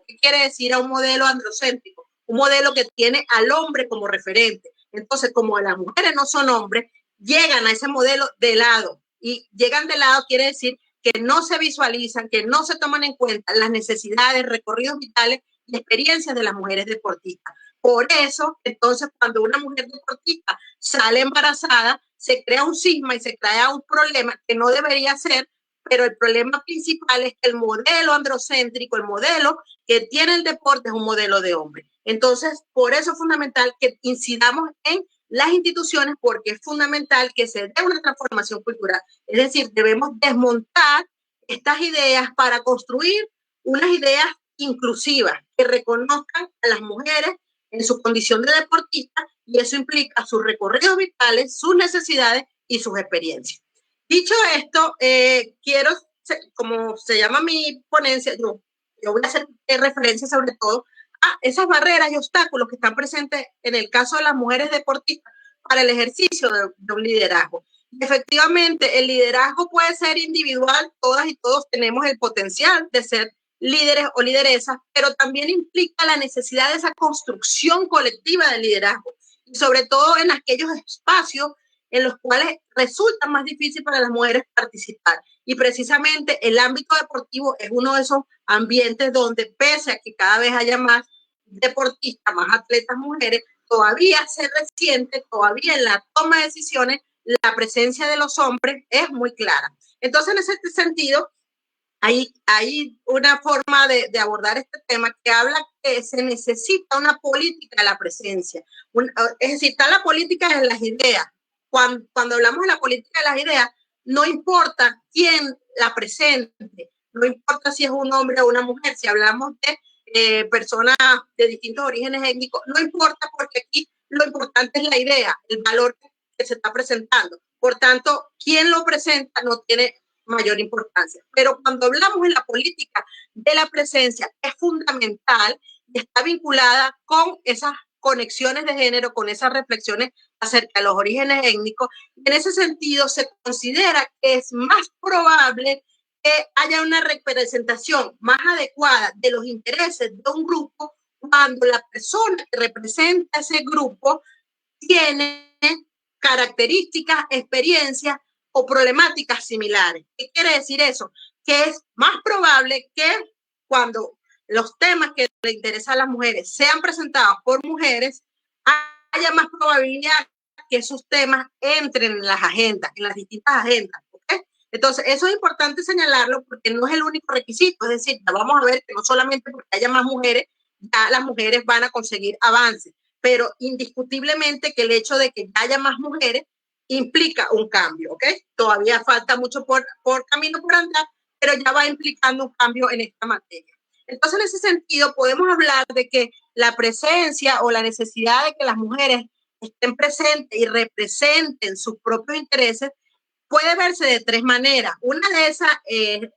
¿Qué quiere decir a un modelo androcéntrico? Un modelo que tiene al hombre como referente. Entonces, como las mujeres no son hombres, llegan a ese modelo de lado. Y llegan de lado quiere decir que no se visualizan, que no se toman en cuenta las necesidades, recorridos vitales y experiencias de las mujeres deportistas. Por eso, entonces, cuando una mujer deportista sale embarazada, se crea un cisma y se crea un problema que no debería ser, pero el problema principal es que el modelo androcéntrico, el modelo que tiene el deporte es un modelo de hombre. Entonces, por eso es fundamental que incidamos en las instituciones, porque es fundamental que se dé una transformación cultural. Es decir, debemos desmontar estas ideas para construir unas ideas inclusivas que reconozcan a las mujeres en su condición de deportista, y eso implica sus recorridos vitales, sus necesidades y sus experiencias. Dicho esto, quiero, como se llama mi ponencia, yo voy a hacer referencia sobre todo a esas barreras y obstáculos que están presentes en el caso de las mujeres deportistas para el ejercicio de un liderazgo. Efectivamente, el liderazgo puede ser individual, todas y todos tenemos el potencial de ser líderes o lideresas, pero también implica la necesidad de esa construcción colectiva del liderazgo, y sobre todo en aquellos espacios en los cuales resulta más difícil para las mujeres participar. Y precisamente el ámbito deportivo es uno de esos ambientes donde, pese a que cada vez haya más deportistas, más atletas mujeres, todavía se resiente, todavía en la toma de decisiones, la presencia de los hombres es muy clara. Entonces, en ese sentido, hay una forma de abordar este tema que habla que se necesita una política de la presencia. Es decir, está la política de las ideas. Cuando hablamos de la política de las ideas, no importa quién la presente, no importa si es un hombre o una mujer, si hablamos de personas de distintos orígenes étnicos, no importa, porque aquí lo importante es la idea, el valor que se está presentando. Por tanto, quién lo presenta no tiene mayor importancia. Pero cuando hablamos en la política de la presencia, es fundamental y está vinculada con esas conexiones de género, con esas reflexiones acerca de los orígenes étnicos. En ese sentido, se considera que es más probable que haya una representación más adecuada de los intereses de un grupo cuando la persona que representa ese grupo tiene características, experiencias o problemáticas similares. ¿Qué quiere decir eso? Que es más probable que cuando los temas que le interesan a las mujeres sean presentados por mujeres, haya más probabilidad que esos temas entren en las agendas, en las distintas agendas. ¿Okay? Entonces, eso es importante señalarlo porque no es el único requisito. Es decir, ya vamos a ver que no solamente porque haya más mujeres, ya las mujeres van a conseguir avances, pero indiscutiblemente que el hecho de que haya más mujeres implica un cambio, ¿ok? Todavía falta mucho por camino por andar, pero ya va implicando un cambio en esta materia. Entonces, en ese sentido, podemos hablar de que la presencia o la necesidad de que las mujeres estén presentes y representen sus propios intereses puede verse de tres maneras. Una de esas es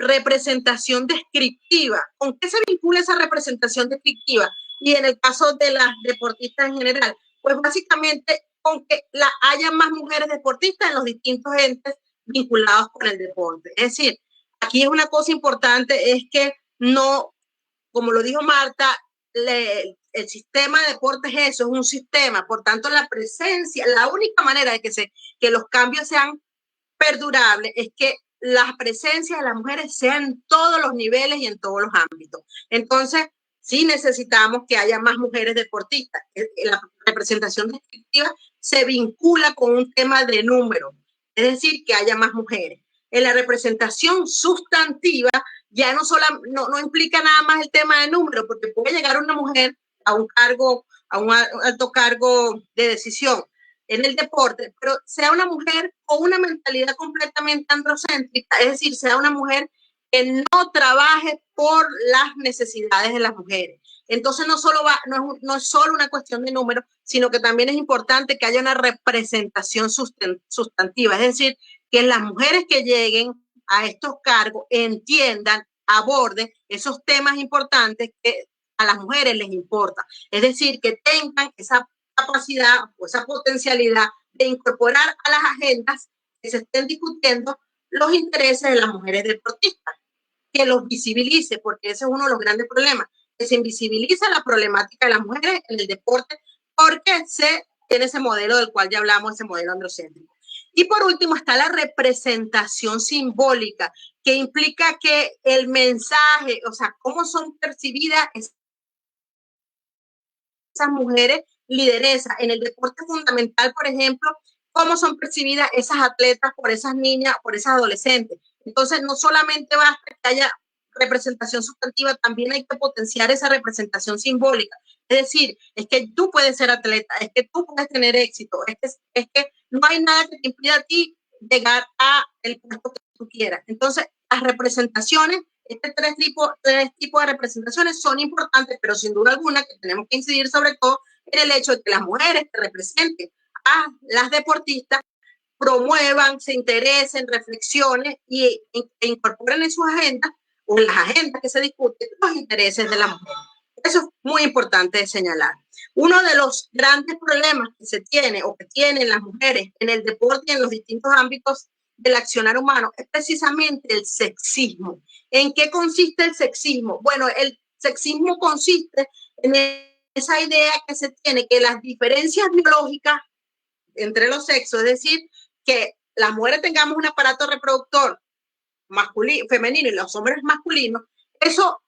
representación descriptiva. ¿Con qué se vincula esa representación descriptiva? Y en el caso de las deportistas en general, pues básicamente con que haya más mujeres deportistas en los distintos entes vinculados con el deporte. Es decir, aquí es una cosa importante, es que no, como lo dijo Marta, el sistema de deportes es un sistema, por tanto la presencia, la única manera de que los cambios sean perdurables es que la presencia de las mujeres sea en todos los niveles y en todos los ámbitos. Entonces, sí necesitamos que haya más mujeres deportistas. La representación descriptiva se vincula con un tema de número, es decir, que haya más mujeres. En la representación sustantiva ya no implica nada más el tema de número, porque puede llegar una mujer a un alto cargo de decisión en el deporte, pero sea una mujer con una mentalidad completamente androcéntrica, es decir, sea una mujer que no trabaje por las necesidades de las mujeres. Entonces no es solo una cuestión de número, sino que también es importante que haya una representación sustantiva, es decir, que las mujeres que lleguen a estos cargos entiendan, aborden esos temas importantes que a las mujeres les importa. Es decir, que tengan esa capacidad o esa potencialidad de incorporar a las agendas que se estén discutiendo los intereses de las mujeres deportistas, que los visibilice, porque ese es uno de los grandes problemas, que se invisibiliza la problemática de las mujeres en el deporte, porque se tiene ese modelo del cual ya hablamos, ese modelo androcéntrico. Y por último está la representación simbólica, que implica que el mensaje, o sea, cómo son percibidas esas mujeres lideresas. En el deporte fundamental, por ejemplo, cómo son percibidas esas atletas por esas niñas, por esas adolescentes. Entonces, no solamente basta que haya representación sustantiva, también hay que potenciar esa representación simbólica. Es decir, es que tú puedes ser atleta, es que tú puedes tener éxito, es que no hay nada que te impida a ti llegar a el puesto que tú quieras. Entonces, las representaciones, tres tipos de representaciones son importantes, pero sin duda alguna que tenemos que incidir sobre todo en el hecho de que las mujeres que representen a las deportistas promuevan, se interesen, reflexionen e incorporen en sus agendas o en las agendas que se discuten los intereses de la mujer. Eso es muy importante de señalar. Uno de los grandes problemas que se tiene o que tienen las mujeres en el deporte y en los distintos ámbitos del accionar humano es precisamente el sexismo. ¿En qué consiste el sexismo? Bueno, el sexismo consiste en esa idea que se tiene que las diferencias biológicas entre los sexos, es decir, que las mujeres tengamos un aparato reproductor masculino, femenino y los hombres masculinos, eso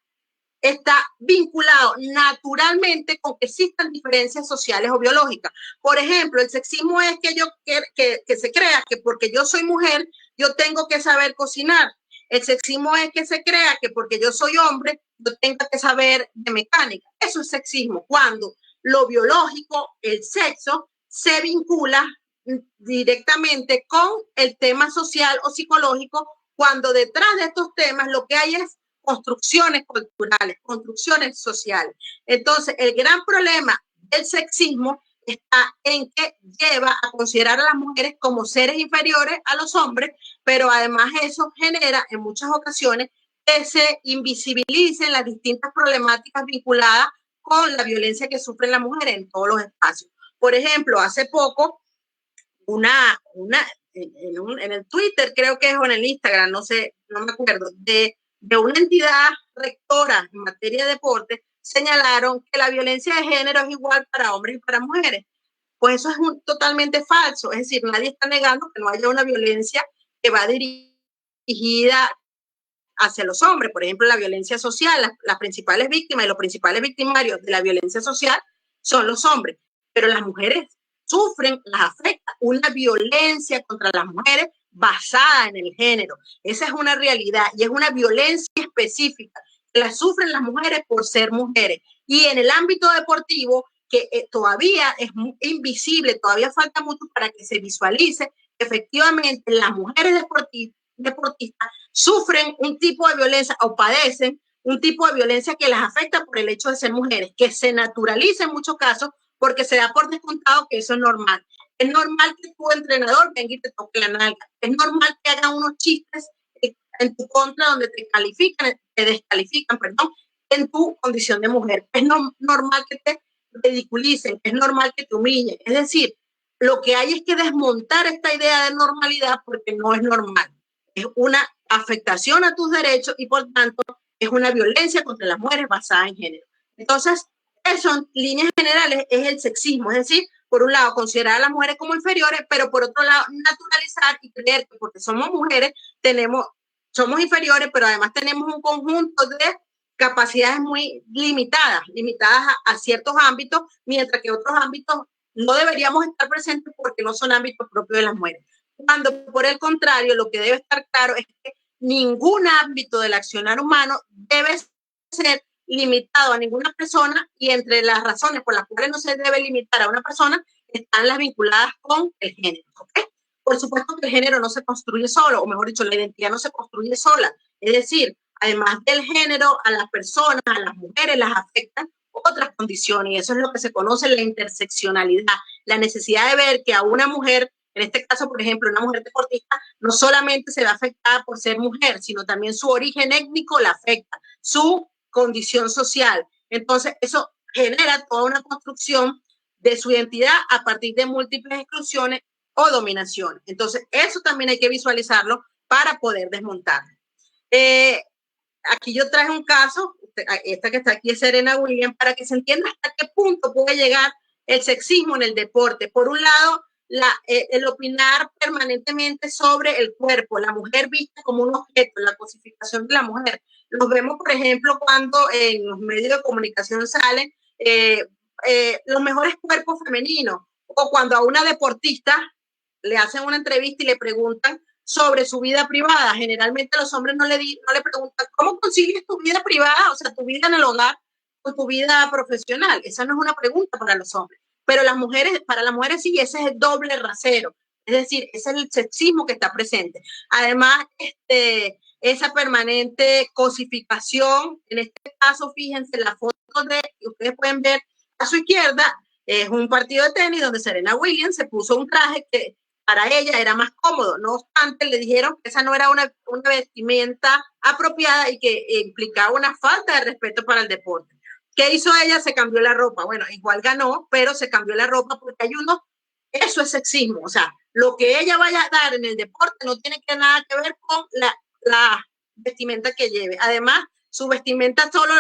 está vinculado naturalmente con que existan diferencias sociales o biológicas. Por ejemplo, el sexismo es que se crea que porque yo soy mujer, yo tengo que saber cocinar. El sexismo es que se crea que porque yo soy hombre, yo tengo que saber de mecánica. Eso es sexismo, cuando lo biológico, el sexo, se vincula directamente con el tema social o psicológico, cuando detrás de estos temas lo que hay es construcciones culturales, construcciones sociales. Entonces, el gran problema del sexismo está en que lleva a considerar a las mujeres como seres inferiores a los hombres, pero además eso genera en muchas ocasiones que se invisibilicen las distintas problemáticas vinculadas con la violencia que sufren las mujeres en todos los espacios. Por ejemplo, hace poco, en el Twitter, creo que es, o en el Instagram, no sé, no me acuerdo, de una entidad rectora en materia de deporte, señalaron que la violencia de género es igual para hombres y para mujeres. Pues eso es totalmente falso. Es decir, nadie está negando que no haya una violencia que va dirigida hacia los hombres. Por ejemplo, la violencia social, las principales víctimas y los principales victimarios de la violencia social son los hombres. Pero las mujeres sufren, las afecta una violencia contra las mujeres basada en el género. Esa es una realidad y es una violencia específica que la sufren las mujeres por ser mujeres. Y en el ámbito deportivo, que todavía es invisible, todavía falta mucho para que se visualice, efectivamente las mujeres deportistas sufren un tipo de violencia o padecen un tipo de violencia que las afecta por el hecho de ser mujeres, que se naturaliza en muchos casos porque se da por descontado que eso es normal. Es normal que tu entrenador venga y te toque la nalga. Es normal que hagan unos chistes en tu contra, donde te descalifican, perdón, en tu condición de mujer. Es normal que te ridiculicen, es normal que te humillen. Es decir, lo que hay es que desmontar esta idea de normalidad porque no es normal. Es una afectación a tus derechos y por tanto es una violencia contra las mujeres basada en género. Entonces, eso en líneas generales es el sexismo, es decir, por un lado considerar a las mujeres como inferiores, pero por otro lado naturalizar y creer que porque somos mujeres somos inferiores, pero además tenemos un conjunto de capacidades muy limitadas a ciertos ámbitos, mientras que otros ámbitos no deberíamos estar presentes porque no son ámbitos propios de las mujeres. Cuando por el contrario, lo que debe estar claro es que ningún ámbito del accionar humano debe ser limitado a ninguna persona, y entre las razones por las cuales no se debe limitar a una persona están las vinculadas con el género. ¿Okay? Por supuesto que el género no se construye solo, o mejor dicho, la identidad no se construye sola. Es decir, además del género, a las personas, a las mujeres las afectan otras condiciones, y eso es lo que se conoce la interseccionalidad, la necesidad de ver que a una mujer, en este caso, por ejemplo, una mujer deportista, no solamente se ve afectada por ser mujer, sino también su origen étnico la afecta, su condición social. Entonces, eso genera toda una construcción de su identidad a partir de múltiples exclusiones o dominaciones. Entonces, eso también hay que visualizarlo para poder desmontarlo. Aquí yo traje un caso, esta que está aquí es Serena Williams, para que se entienda hasta qué punto puede llegar el sexismo en el deporte. Por un lado, el opinar permanentemente sobre el cuerpo, la mujer vista como un objeto, la cosificación de la mujer. Los vemos, por ejemplo, cuando en los medios de comunicación salen los mejores cuerpos femeninos, o cuando a una deportista le hacen una entrevista y le preguntan sobre su vida privada. Generalmente los hombres no le preguntan ¿cómo concilias tu vida privada, o sea, tu vida en el hogar, con tu vida profesional? Esa no es una pregunta para los hombres, pero para las mujeres sí, ese es el doble rasero. Es decir, ese es el sexismo que está presente. Además, esa permanente cosificación, en este caso, fíjense, la foto que ustedes pueden ver a su izquierda, es un partido de tenis donde Serena Williams se puso un traje que para ella era más cómodo. No obstante, le dijeron que esa no era una vestimenta apropiada y que implicaba una falta de respeto para el deporte. ¿Qué hizo ella? Se cambió la ropa. Bueno, igual ganó, pero se cambió la ropa porque eso es sexismo. O sea, lo que ella vaya a dar en el deporte no tiene nada que ver con la vestimenta que lleve. Además, su vestimenta solo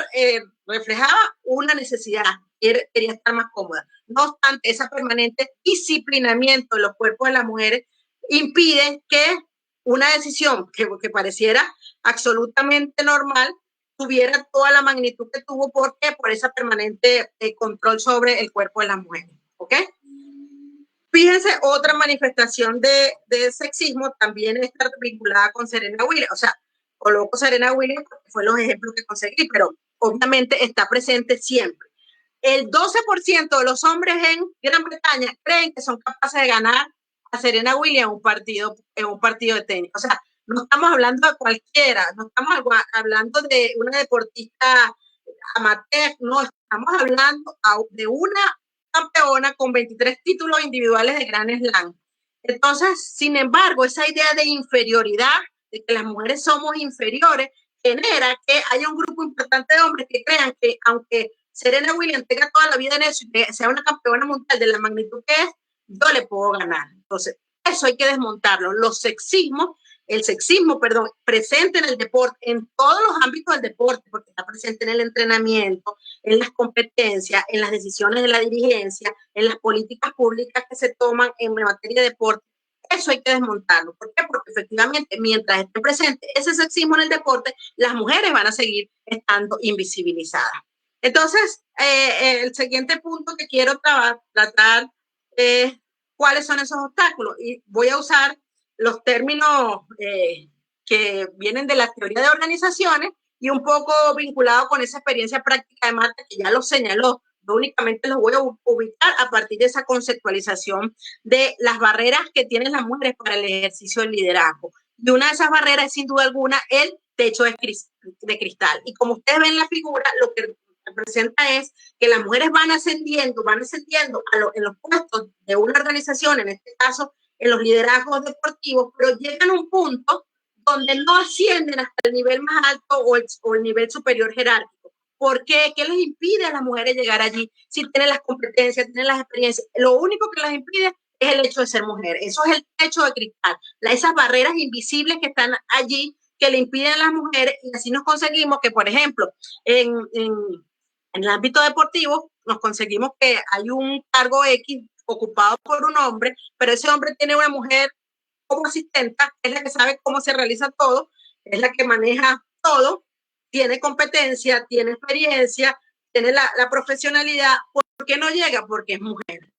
reflejaba una necesidad, quería estar más cómoda. No obstante, ese permanente disciplinamiento de los cuerpos de las mujeres impide que una decisión que pareciera absolutamente normal tuviera toda la magnitud que tuvo. ¿Por qué? Por ese permanente control sobre el cuerpo de las mujeres. ¿Ok? Fíjense, otra manifestación de sexismo también está vinculada con Serena Williams. O sea, coloco Serena Williams porque fue los ejemplos que conseguí, pero obviamente está presente siempre. El 12% de los hombres en Gran Bretaña creen que son capaces de ganar a Serena Williams en un partido de tenis. O sea, no estamos hablando de cualquiera, no estamos hablando de una deportista amateur, no, estamos hablando de una campeona con 23 títulos individuales de Grand Slam. Entonces, sin embargo, esa idea de inferioridad, de que las mujeres somos inferiores, genera que haya un grupo importante de hombres que crean que aunque Serena Williams tenga toda la vida en eso y sea una campeona mundial de la magnitud que es, yo le puedo ganar. Entonces, eso hay que desmontarlo. El sexismo, presente en el deporte, en todos los ámbitos del deporte, porque está presente en el entrenamiento, en las competencias, en las decisiones de la dirigencia, en las políticas públicas que se toman en materia de deporte. Eso hay que desmontarlo. ¿Por qué? Porque efectivamente, mientras esté presente ese sexismo en el deporte, las mujeres van a seguir estando invisibilizadas. Entonces, el siguiente punto que quiero tratar es cuáles son esos obstáculos. Y voy a usar los términos que vienen de la teoría de organizaciones y un poco vinculado con esa experiencia práctica de Marta, que ya lo señaló. Yo únicamente los voy a ubicar a partir de esa conceptualización de las barreras que tienen las mujeres para el ejercicio del liderazgo. Y una de esas barreras es, sin duda alguna, el techo de cristal. Y como ustedes ven en la figura, lo que representa es que las mujeres van ascendiendo en los puestos de una organización, en este caso en los liderazgos deportivos, pero llegan a un punto donde no ascienden hasta el nivel más alto o el nivel superior jerárquico. ¿Por qué? ¿Qué les impide a las mujeres llegar allí? Si tienen las competencias, tienen las experiencias, lo único que las impide es el hecho de ser mujer. Eso es el techo de cristal, esas barreras invisibles que están allí que le impiden a las mujeres, y así nos conseguimos que, por ejemplo, en el ámbito deportivo, nos conseguimos que hay un cargo X ocupado por un hombre, pero ese hombre tiene una mujer como asistenta, es la que sabe cómo se realiza todo, es la que maneja todo, tiene competencia, tiene experiencia, tiene la profesionalidad. ¿Por qué no llega? Porque es mujer.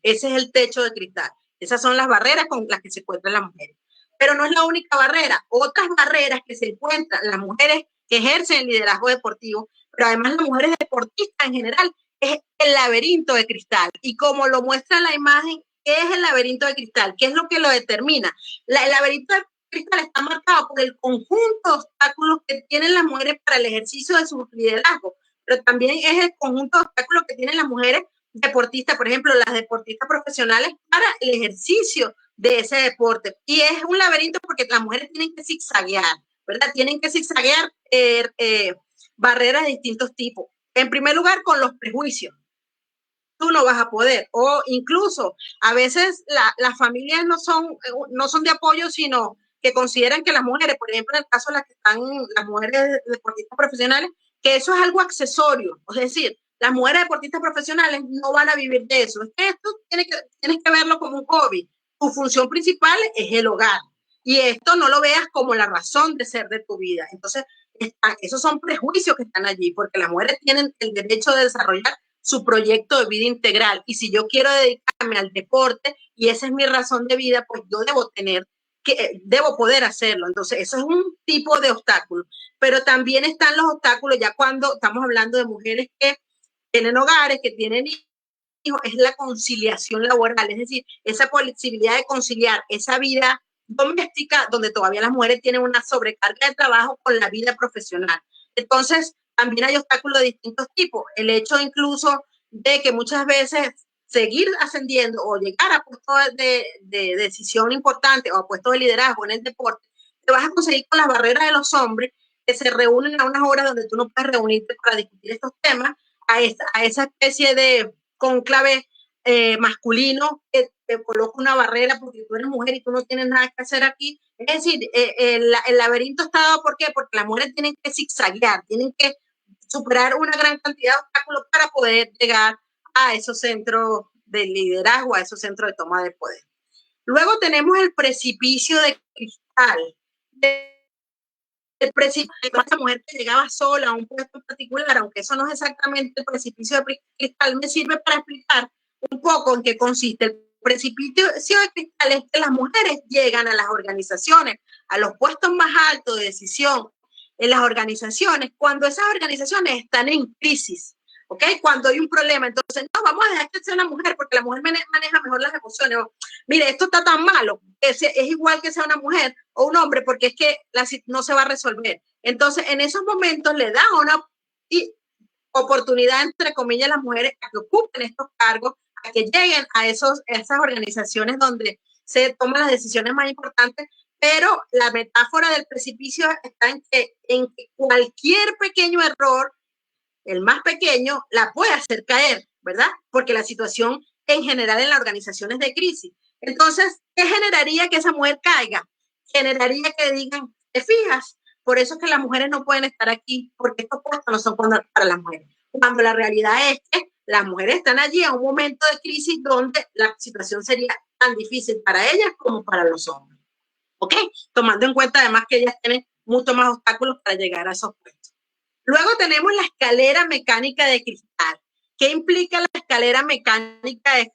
Ese es el techo de cristal. Esas son las barreras con las que se encuentran las mujeres. Pero no es la única barrera. Otras barreras que se encuentran las mujeres que ejercen el liderazgo deportivo, pero además las mujeres deportistas en general, es el laberinto de cristal. Y como lo muestra la imagen, ¿qué es el laberinto de cristal? ¿Qué es lo que lo determina? El laberinto de cristal está marcado por el conjunto de obstáculos que tienen las mujeres para el ejercicio de su liderazgo, pero también es el conjunto de obstáculos que tienen las mujeres deportistas, por ejemplo, las deportistas profesionales para el ejercicio de ese deporte. Y es un laberinto porque las mujeres tienen que zigzaguear, ¿verdad? Tienen que zigzaguear barreras de distintos tipos. En primer lugar, con los prejuicios. Tú no vas a poder. O incluso a veces las familias no son de apoyo, sino que consideran que las mujeres, por ejemplo, en el caso de las que están las mujeres deportistas profesionales, que eso es algo accesorio. Es decir, las mujeres deportistas profesionales no van a vivir de eso. Esto tienes que verlo como un hobby. Tu función principal es el hogar. Y esto no lo veas como la razón de ser de tu vida. Entonces, esos son prejuicios que están allí, porque las mujeres tienen el derecho de desarrollar su proyecto de vida integral. Y si yo quiero dedicarme al deporte y esa es mi razón de vida, pues yo debo poder hacerlo. Entonces, eso es un tipo de obstáculo. Pero también están los obstáculos ya cuando estamos hablando de mujeres que tienen hogares, que tienen hijos, es la conciliación laboral, es decir, esa posibilidad de conciliar esa vida doméstica donde todavía las mujeres tienen una sobrecarga de trabajo con la vida profesional. Entonces, también hay obstáculos de distintos tipos. El hecho incluso de que muchas veces seguir ascendiendo o llegar a puestos de decisión importante o a puestos de liderazgo en el deporte, te vas a conseguir con las barreras de los hombres que se reúnen a unas horas donde tú no puedes reunirte para discutir estos temas, a esa especie de conclave masculino que te coloca una barrera porque tú eres mujer y tú no tienes nada que hacer aquí. Es decir, el laberinto está dado, ¿por qué? Porque las mujeres tienen que zigzaguear, tienen que superar una gran cantidad de obstáculos para poder llegar a esos centros de liderazgo, a esos centros de toma de poder. Luego tenemos el precipicio de cristal. El precipicio de esa mujer que llegaba sola a un puesto en particular, aunque eso no es exactamente el precipicio de cristal, me sirve para explicar un poco en qué consiste. El precipicio de cristal es que las mujeres llegan a las organizaciones, a los puestos más altos de decisión en las organizaciones, cuando esas organizaciones están en crisis, ¿ok? Cuando hay un problema, entonces, no, vamos a dejar que sea una mujer, porque la mujer maneja mejor las emociones. O, mire, esto está tan malo, es igual que sea una mujer o un hombre, porque es que no se va a resolver. Entonces, en esos momentos le da una oportunidad, entre comillas, a las mujeres a que ocupen estos cargos, a que lleguen a esas organizaciones donde se toman las decisiones más importantes. Pero la metáfora del precipicio está en que cualquier pequeño error, el más pequeño, la puede hacer caer, ¿verdad? Porque la situación en general en la organización es de crisis. Entonces, ¿qué generaría que esa mujer caiga? Generaría que digan, ¿te fijas? Por eso es que las mujeres no pueden estar aquí, porque estos puestos no son para las mujeres. Cuando la realidad es que las mujeres están allí en un momento de crisis donde la situación sería tan difícil para ellas como para los hombres. ¿Ok? Tomando en cuenta además que ellas tienen mucho más obstáculos para llegar a esos puestos. Luego tenemos la escalera mecánica de cristal. ¿Qué implica la escalera mecánica de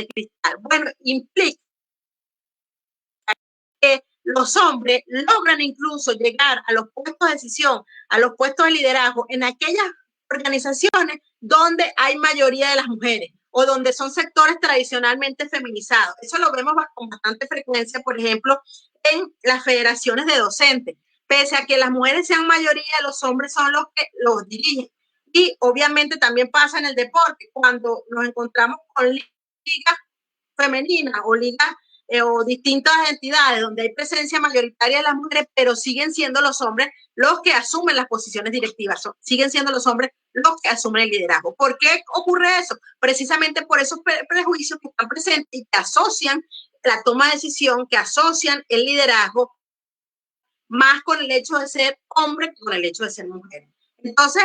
cristal? Bueno, implica que los hombres logran incluso llegar a los puestos de decisión, a los puestos de liderazgo en aquellas organizaciones donde hay mayoría de las mujeres o donde son sectores tradicionalmente feminizados. Eso lo vemos con bastante frecuencia, por ejemplo, en las federaciones de docentes. Pese a que las mujeres sean mayoría, los hombres son los que los dirigen. Y obviamente también pasa en el deporte, cuando nos encontramos con ligas femeninas o ligas o distintas entidades donde hay presencia mayoritaria de las mujeres, pero siguen siendo los hombres los que asumen las posiciones directivas, siguen siendo los hombres los que asumen el liderazgo. ¿Por qué ocurre eso? Precisamente por esos prejuicios que están presentes y que asocian la toma de decisión, que asocian el liderazgo más con el hecho de ser hombre que con el hecho de ser mujer. Entonces,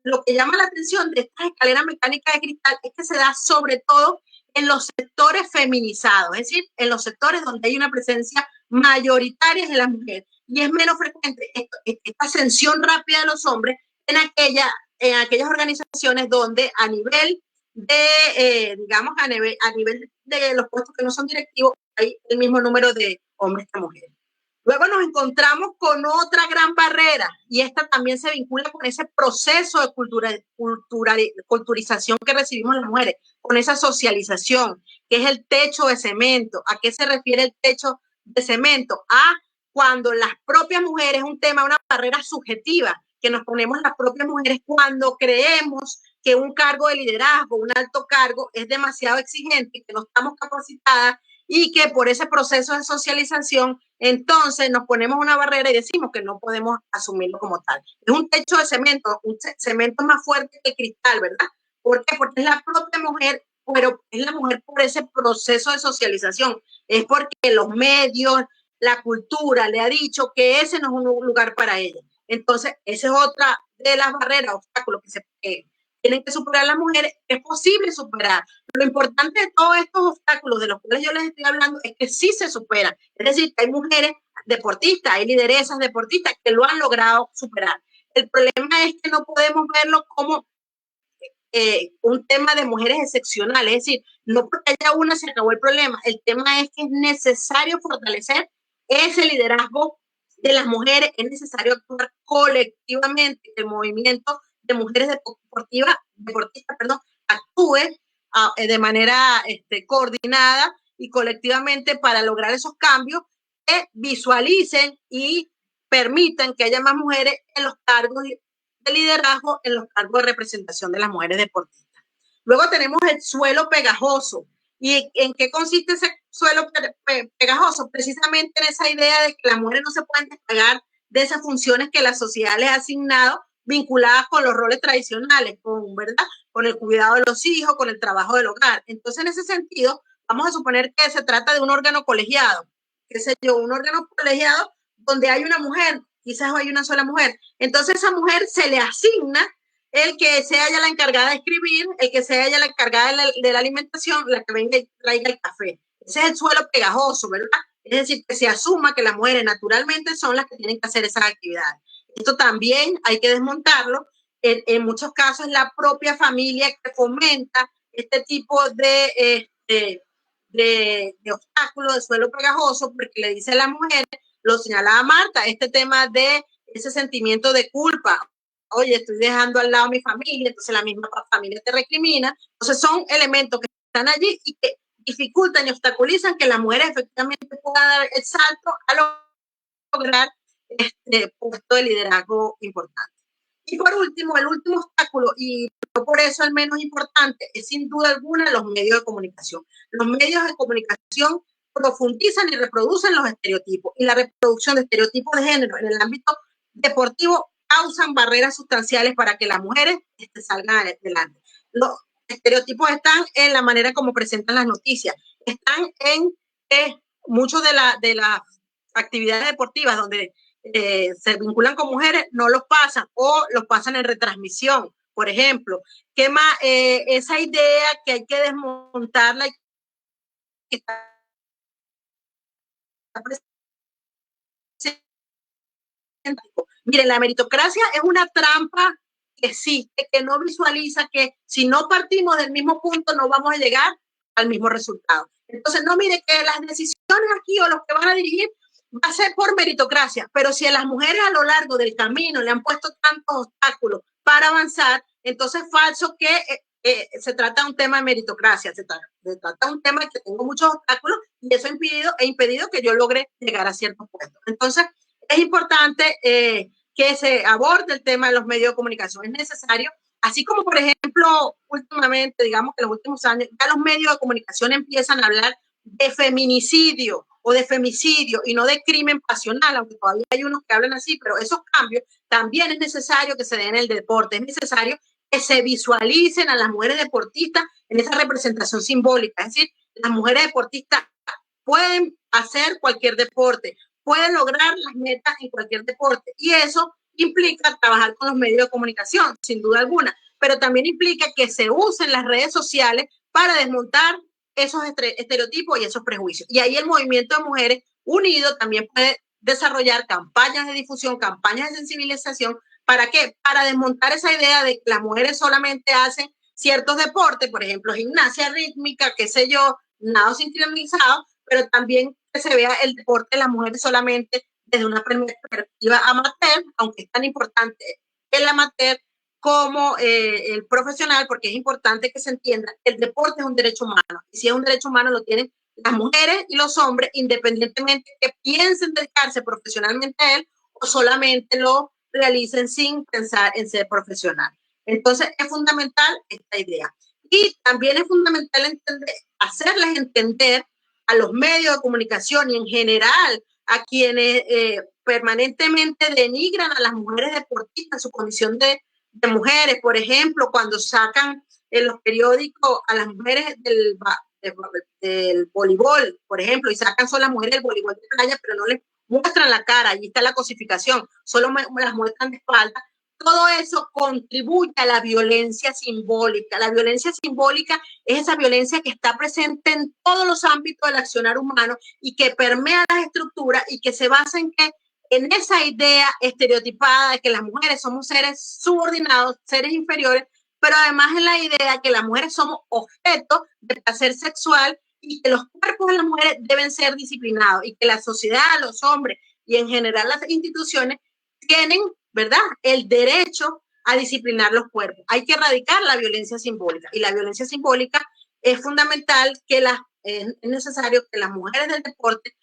lo que llama la atención de estas escaleras mecánicas de cristal es que se da sobre todo en los sectores feminizados, es decir, en los sectores donde hay una presencia mayoritaria de las mujeres, y es menos frecuente esta ascensión rápida de los hombres en aquellas organizaciones donde a nivel de, digamos, a nivel de los puestos que no son directivos, hay el mismo número de hombres que mujeres. Luego nos encontramos con otra gran barrera, y esta también se vincula con ese proceso de culturización que recibimos las mujeres, con esa socialización, que es el techo de cemento. ¿A qué se refiere el techo de cemento? A cuando las propias mujeres, un tema, una barrera subjetiva que nos ponemos las propias mujeres cuando creemos que un cargo de liderazgo, un alto cargo, es demasiado exigente, que no estamos capacitadas, y que por ese proceso de socialización, entonces nos ponemos una barrera y decimos que no podemos asumirlo como tal. Es un techo de cemento, un cemento más fuerte que el cristal, ¿verdad? ¿Por qué? Porque es la propia mujer, pero es la mujer por ese proceso de socialización. Es porque los medios, la cultura le ha dicho que ese no es un lugar para ella. Entonces, esa es otra de las barreras, obstáculos que tienen que superar las mujeres. Es posible superar. Lo importante de todos estos obstáculos de los cuales yo les estoy hablando es que sí se superan. Es decir, que hay mujeres deportistas, hay lideresas deportistas que lo han logrado superar. El problema es que no podemos verlo como un tema de mujeres excepcionales. Es decir, no porque haya una se acabó el problema. El tema es que es necesario fortalecer ese liderazgo de las mujeres, es necesario actuar colectivamente. El movimiento de mujeres deportistas, actúe de manera coordinada y colectivamente para lograr esos cambios que visualicen y permitan que haya más mujeres en los cargos de liderazgo, en los cargos de representación de las mujeres deportistas. Luego tenemos el suelo pegajoso. ¿Y en qué consiste ese suelo pegajoso? Precisamente en esa idea de que las mujeres no se pueden despegar de esas funciones que la sociedad les ha asignado, vinculadas con los roles tradicionales, ¿verdad? Con el cuidado de los hijos, con el trabajo del hogar. Entonces, en ese sentido, vamos a suponer que se trata de un órgano colegiado, qué sé yo, un órgano colegiado donde hay una mujer, quizás hay una sola mujer. Entonces, a esa mujer se le asigna el que sea ella la encargada de escribir, el que sea ella la encargada de la alimentación, la que venga y traiga el café. Ese es el suelo pegajoso, ¿verdad? Es decir, que se asuma que las mujeres naturalmente son las que tienen que hacer esas actividades. Esto también hay que desmontarlo. En muchos casos, la propia familia que fomenta este tipo de obstáculos de suelo pegajoso, porque le dice a la mujer, lo señalaba Marta, este tema de ese sentimiento de culpa. Oye, estoy dejando al lado a mi familia, entonces la misma familia te recrimina. Entonces son elementos que están allí y que dificultan y obstaculizan que la mujer efectivamente pueda dar el salto a lograr este puesto de liderazgo importante. Y por último, el último obstáculo, y no por eso el menos importante, es sin duda alguna los medios de comunicación. Los medios de comunicación profundizan y reproducen los estereotipos, y la reproducción de estereotipos de género en el ámbito deportivo causan barreras sustanciales para que las mujeres salgan adelante. Los estereotipos están en la manera como presentan las noticias, están en muchos de las actividades deportivas donde se vinculan con mujeres, no los pasan o los pasan en retransmisión, por ejemplo. ¿Qué más? Esa idea que hay que desmontarla. Miren, la meritocracia es una trampa que existe, que no visualiza que si no partimos del mismo punto no vamos a llegar al mismo resultado. Entonces, no mire que las decisiones aquí o los que van a dirigir va a ser por meritocracia, pero si a las mujeres a lo largo del camino le han puesto tantos obstáculos para avanzar, entonces es falso que se trata de un tema de meritocracia, se trata de un tema que tengo muchos obstáculos y eso ha impedido que yo logre llegar a ciertos puestos. Entonces, es importante que se aborde el tema de los medios de comunicación. Es necesario, así como, por ejemplo, últimamente, digamos que en los últimos años, ya los medios de comunicación empiezan a hablar de feminicidio o de femicidio y no de crimen pasional, aunque todavía hay unos que hablan así, pero esos cambios también es necesario que se den en el deporte, es necesario que se visualicen a las mujeres deportistas en esa representación simbólica, es decir, las mujeres deportistas pueden hacer cualquier deporte, pueden lograr las metas en cualquier deporte y eso implica trabajar con los medios de comunicación, sin duda alguna, pero también implica que se usen las redes sociales para desmontar esos estereotipos y esos prejuicios. Y ahí el movimiento de mujeres unido también puede desarrollar campañas de difusión, campañas de sensibilización. ¿Para qué? Para desmontar esa idea de que las mujeres solamente hacen ciertos deportes, por ejemplo, gimnasia rítmica, qué sé yo, nado sincronizado, pero también que se vea el deporte de las mujeres solamente desde una perspectiva amateur, aunque es tan importante el amateur como el profesional, porque es importante que se entienda que el deporte es un derecho humano, y si es un derecho humano lo tienen las mujeres y los hombres, independientemente que piensen dedicarse profesionalmente a él o solamente lo realicen sin pensar en ser profesional. Entonces es fundamental esta idea. Y también es fundamental hacerles entender a los medios de comunicación y en general a quienes permanentemente denigran a las mujeres deportistas en su condición de mujeres, por ejemplo, cuando sacan en los periódicos a las mujeres del voleibol, por ejemplo, y sacan solo las mujeres del voleibol de playa, pero no les muestran la cara, allí está la cosificación, solo las muestran de espalda. Todo eso contribuye a la violencia simbólica. La violencia simbólica es esa violencia que está presente en todos los ámbitos del accionar humano y que permea las estructuras y que se basa en esa idea estereotipada de que las mujeres somos seres subordinados, seres inferiores, pero además en la idea que las mujeres somos objetos de placer sexual y que los cuerpos de las mujeres deben ser disciplinados y que la sociedad, los hombres y en general las instituciones tienen, ¿verdad?, el derecho a disciplinar los cuerpos. Hay que erradicar la violencia simbólica y la violencia simbólica es fundamental que es necesario que las mujeres del deporte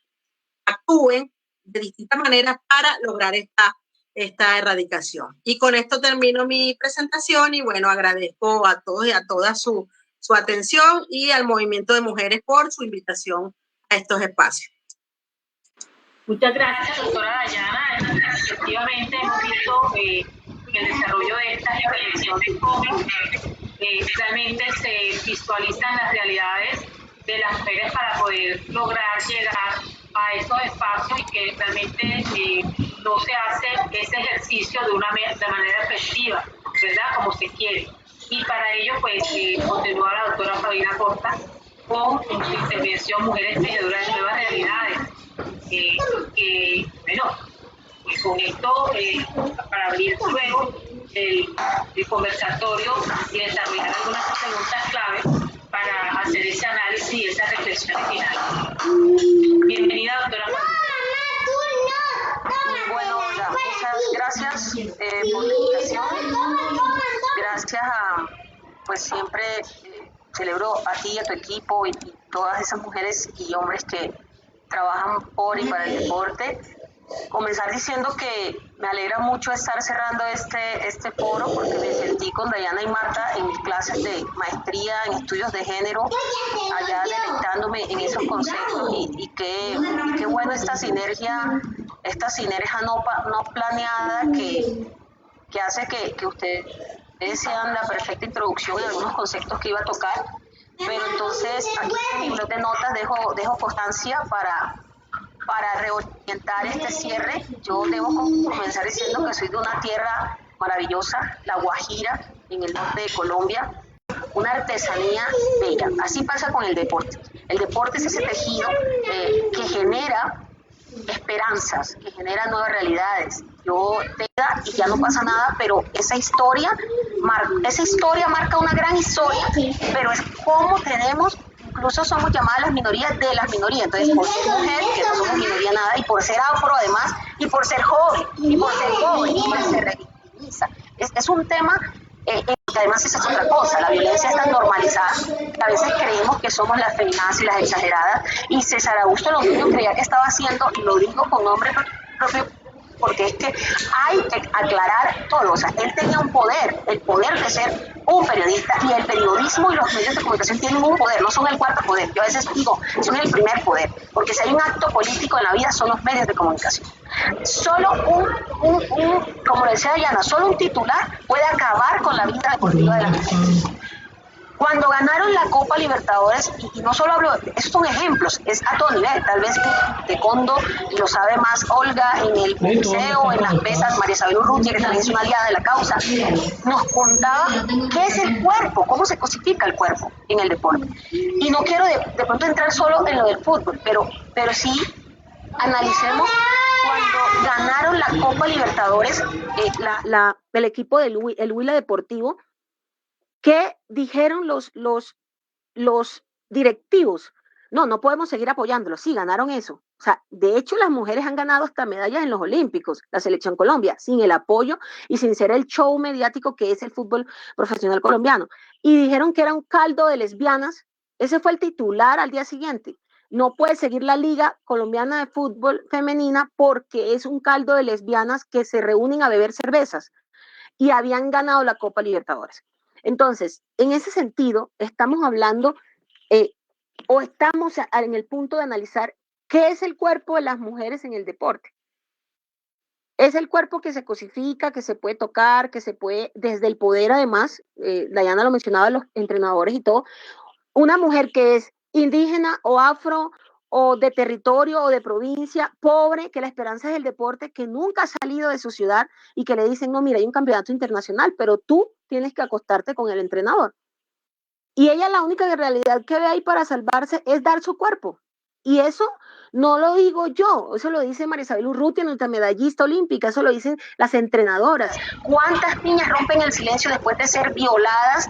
actúen de distintas maneras para lograr esta erradicación. Y con esto termino mi presentación y bueno, agradezco a todos y a todas su atención y al movimiento de mujeres por su invitación a estos espacios. Muchas gracias, doctora Dayana. Efectivamente, hemos visto el desarrollo de estas reflexiones jóvenes, realmente se visualizan las realidades de las mujeres para poder lograr llegar a esos espacios y que realmente no se hace ese ejercicio de manera efectiva, ¿verdad? Como se quiere. Y para ello, pues, continúa la doctora Fabiana Costa con su intervención Mujeres Tejedoras de Nuevas Realidades. Bueno, pues con esto, para abrir luego el conversatorio y desarrollar algunas preguntas claves para hacer ese análisis y esas reflexiones finales. Bienvenida, doctora. Bueno, Olga, muchas gracias por la invitación. Gracias a, pues siempre celebro a ti y a tu equipo y todas esas mujeres y hombres que trabajan por y para el deporte. Comenzar diciendo que me alegra mucho estar cerrando este foro porque me sentí con Dayana y Marta en mis clases de maestría en estudios de género, allá deleitándome en esos conceptos y qué bueno esta sinergia no planeada que hace que ustedes sean la perfecta introducción en algunos conceptos que iba a tocar. Pero entonces aquí en mi libro de notas dejo constancia para reorientar este cierre. Yo debo comenzar diciendo que soy de una tierra maravillosa, La Guajira, en el norte de Colombia, una artesanía bella. Así pasa con el deporte. El deporte es ese tejido que genera esperanzas, que genera nuevas realidades. Yo tenga y ya no pasa nada, pero esa historia marca una gran historia, pero es como tenemos. Incluso somos llamadas las minorías de las minorías. Entonces, por ser mujer, que no somos minoría nada, y por ser afro además, y por ser joven, y por ser pobre, y se revictimiza. Es un tema que además esa es otra cosa. La violencia está normalizada. A veces creemos que somos las feminadas y las exageradas. Y César Augusto Londoño creía que estaba haciendo, y lo digo con nombre propio, porque es que hay que aclarar todo. O sea, él tenía un poder, el poder de ser un periodista, y el periodismo y los medios de comunicación tienen un poder, no son el cuarto poder. Yo a veces digo, son el primer poder, porque si hay un acto político en la vida son los medios de comunicación. Solo como decía Diana, solo un titular puede acabar con la vida deportiva de las mujeres. Cuando ganaron la Copa Libertadores, y no solo hablo, esos son ejemplos, es a todo nivel, tal vez taekwondo lo sabe más Olga, en el boxeo, en las pesas, María Isabel Urrutia, que también es una aliada de la causa, nos contaba qué es el cuerpo, cómo se cosifica el cuerpo en el deporte. Y no quiero de pronto entrar solo en lo del fútbol, pero sí analicemos cuando ganaron la Copa Libertadores, el equipo del Huila Deportivo. ¿Qué dijeron los directivos? No podemos seguir apoyándolo. Sí, ganaron eso. O sea, de hecho, las mujeres han ganado hasta medallas en los Olímpicos, la Selección Colombia, sin el apoyo y sin ser el show mediático que es el fútbol profesional colombiano. Y dijeron que era un caldo de lesbianas. Ese fue el titular al día siguiente. No puede seguir la Liga Colombiana de Fútbol Femenina porque es un caldo de lesbianas que se reúnen a beber cervezas y habían ganado la Copa Libertadores. Entonces, en ese sentido, estamos hablando o estamos en el punto de analizar qué es el cuerpo de las mujeres en el deporte. Es el cuerpo que se cosifica, que se puede tocar, que se puede, desde el poder además, Diana lo mencionaba, los entrenadores y todo, una mujer que es indígena o afro o de territorio o de provincia, pobre, que la esperanza es el deporte, que nunca ha salido de su ciudad y que le dicen, no, mira, hay un campeonato internacional, pero tú tienes que acostarte con el entrenador. Y ella la única realidad que ve ahí para salvarse es dar su cuerpo. Y eso no lo digo yo, eso lo dice María Isabel Urrutia, nuestra medallista olímpica, eso lo dicen las entrenadoras. ¿Cuántas niñas rompen el silencio después de ser violadas?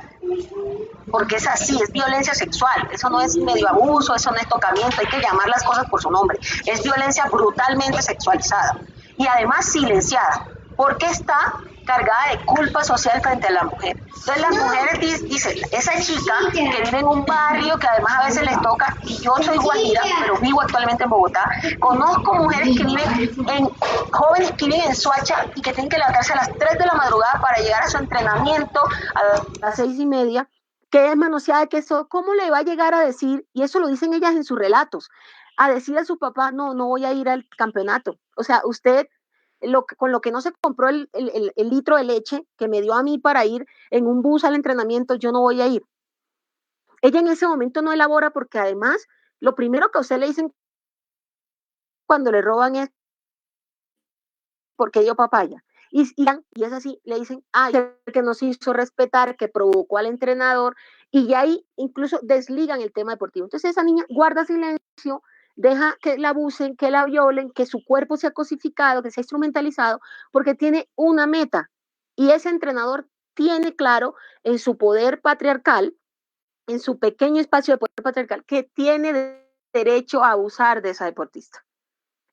Porque es así, es violencia sexual, eso no es medio abuso, eso no es tocamiento, hay que llamar las cosas por su nombre, es violencia brutalmente sexualizada y además silenciada, porque está cargada de culpa social frente a la mujer. Entonces las mujeres dicen, esa chica que vive en un barrio que además a veces les toca, y yo soy guajira, pero vivo actualmente en Bogotá, conozco mujeres que viven jóvenes que viven en Soacha y que tienen que levantarse a las 3 de la madrugada para llegar a su entrenamiento a las 6:30, que es manoseada, que eso, ¿cómo le va a llegar a decir? Y eso lo dicen ellas en sus relatos, a decir a su papá, no voy a ir al campeonato. O sea, usted, con lo que no se compró el litro de leche que me dio a mí para ir en un bus al entrenamiento, yo no voy a ir. Ella en ese momento no elabora porque además, lo primero que a usted le dicen cuando le roban es porque dio papaya. Y es así, le dicen, que nos hizo respetar, que provocó al entrenador, y ya ahí incluso desligan el tema deportivo. Entonces esa niña guarda silencio, deja que la abusen, que la violen, que su cuerpo sea cosificado, que sea instrumentalizado, porque tiene una meta. Y ese entrenador tiene claro en su poder patriarcal, en su pequeño espacio de poder patriarcal, que tiene derecho a abusar de esa deportista.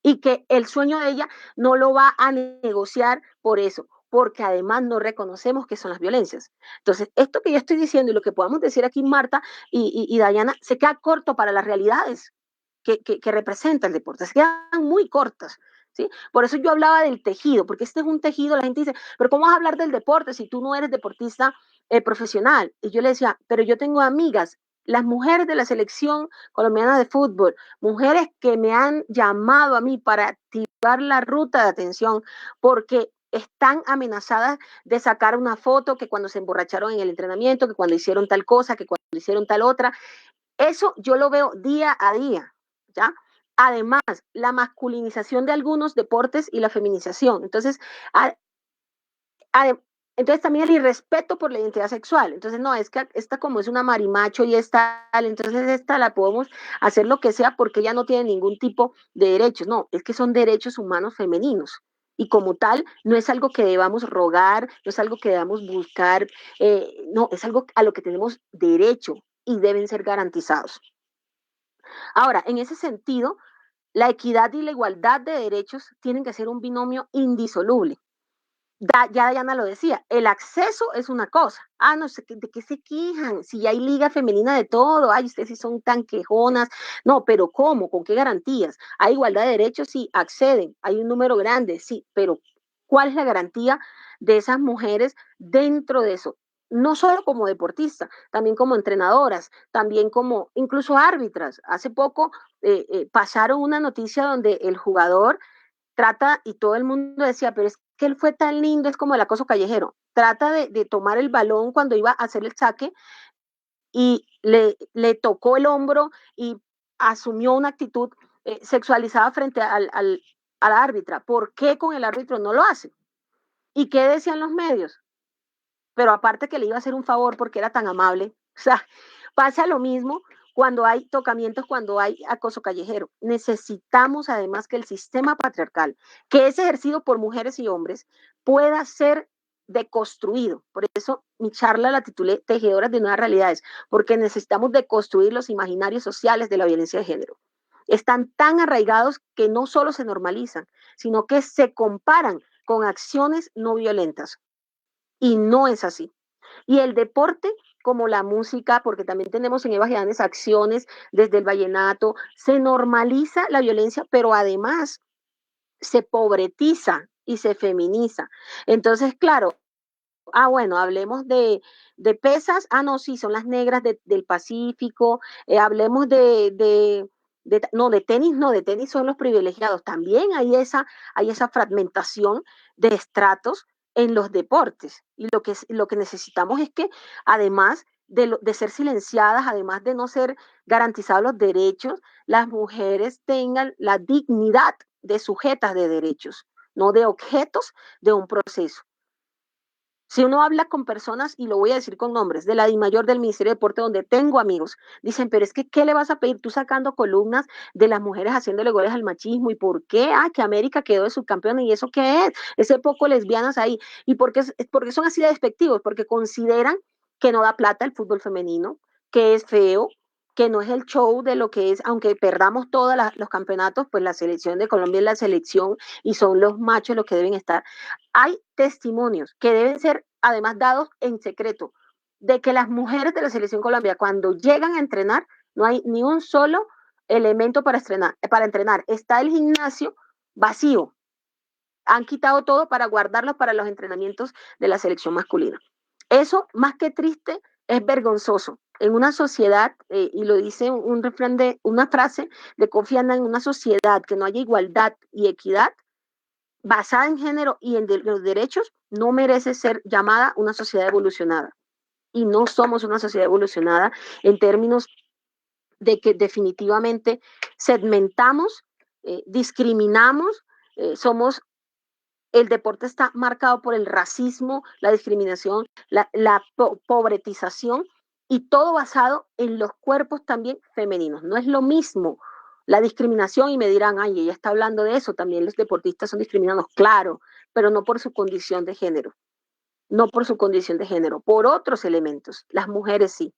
Y que el sueño de ella no lo va a negociar por eso, porque además no reconocemos que son las violencias. Entonces, esto que yo estoy diciendo y lo que podamos decir aquí Marta y Dayana, se queda corto para las realidades que representa el deporte, se quedan muy cortas. ¿sí? Por eso yo hablaba del tejido, porque este es un tejido, la gente dice, pero ¿cómo vas a hablar del deporte si tú no eres deportista profesional? Y yo le decía, pero yo tengo amigas, las mujeres de la selección colombiana de fútbol, mujeres que me han llamado a mí para activar la ruta de atención porque están amenazadas de sacar una foto que cuando se emborracharon en el entrenamiento, que cuando hicieron tal cosa, que cuando hicieron tal otra. Eso yo lo veo día a día, ¿ya? Además, la masculinización de algunos deportes y la feminización. Entonces, entonces también el irrespeto por la identidad sexual. Entonces, no, es que esta como es una marimacho y esta, entonces esta la podemos hacer lo que sea porque ella no tiene ningún tipo de derechos. No, es que son derechos humanos femeninos. Y como tal, no es algo que debamos rogar, no es algo que debamos buscar, no, es algo a lo que tenemos derecho y deben ser garantizados. Ahora, en ese sentido, la equidad y la igualdad de derechos tienen que ser un binomio indisoluble. Ya Diana lo decía, el acceso es una cosa. No sé, ¿de qué se quejan? Si hay liga femenina de todo, ustedes sí son tan quejonas. No, pero ¿cómo? ¿Con qué garantías? ¿Hay igualdad de derechos? Sí, acceden. ¿Hay un número grande? Sí, pero ¿cuál es la garantía de esas mujeres dentro de eso? no solo como deportista, también como entrenadoras, también como incluso árbitras. Hace poco pasaron una noticia donde el jugador trata, y todo el mundo decía, pero es que él fue tan lindo, es como el acoso callejero, trata de tomar el balón cuando iba a hacer el saque y le tocó el hombro y asumió una actitud sexualizada frente a la árbitra. ¿Por qué con el árbitro no lo hace? ¿Y qué decían los medios? Pero aparte que le iba a hacer un favor porque era tan amable. O sea, pasa lo mismo cuando hay tocamientos, cuando hay acoso callejero. Necesitamos además que el sistema patriarcal, que es ejercido por mujeres y hombres, pueda ser deconstruido. Por eso mi charla la titulé Tejedoras de Nuevas Realidades, porque necesitamos deconstruir los imaginarios sociales de la violencia de género. Están tan arraigados que no solo se normalizan, sino que se comparan con acciones no violentas. Y no es así. Y el deporte, como la música, porque también tenemos en Eva Gidanes acciones desde el vallenato, se normaliza la violencia, pero además se pobretiza y se feminiza. Entonces, claro, bueno, hablemos de pesas, no, sí, son las negras del Pacífico, hablemos no, de tenis, no, de tenis son los privilegiados. También hay esa fragmentación de estratos en los deportes. Y lo que necesitamos es que, además de ser silenciadas, además de no ser garantizados los derechos, las mujeres tengan la dignidad de sujetas de derechos, no de objetos de un proceso. Si uno habla con personas, y lo voy a decir con nombres, de la DIMAYOR del Ministerio de Deporte, donde tengo amigos, dicen, pero es que, ¿qué le vas a pedir tú sacando columnas de las mujeres haciéndole goles al machismo? ¿Y por qué? Que América quedó de subcampeona, ¿y eso qué es? Ese poco lesbianas ahí. ¿Y por qué son así de despectivos? Porque consideran que no da plata el fútbol femenino, que es feo, que no es el show de lo que es, aunque perdamos todos los campeonatos, pues la selección de Colombia es la selección y son los machos los que deben estar. Hay testimonios que deben ser además dados en secreto de que las mujeres de la selección Colombia cuando llegan a entrenar no hay ni un solo elemento para entrenar. Está el gimnasio vacío. Han quitado todo para guardarlo para los entrenamientos de la selección masculina. Eso, más que triste, es vergonzoso. En una sociedad, y lo dice una frase de Kofi Annan, en una sociedad que no haya igualdad y equidad, basada en género y en los derechos, no merece ser llamada una sociedad evolucionada. Y no somos una sociedad evolucionada en términos de que definitivamente segmentamos, discriminamos, el deporte está marcado por el racismo, la discriminación, la pobretización y todo basado en los cuerpos también femeninos. No es lo mismo la discriminación y me dirán, ay, ella está hablando de eso, también los deportistas son discriminados, claro, pero no por su condición de género, no por su condición de género, por otros elementos, las mujeres sí.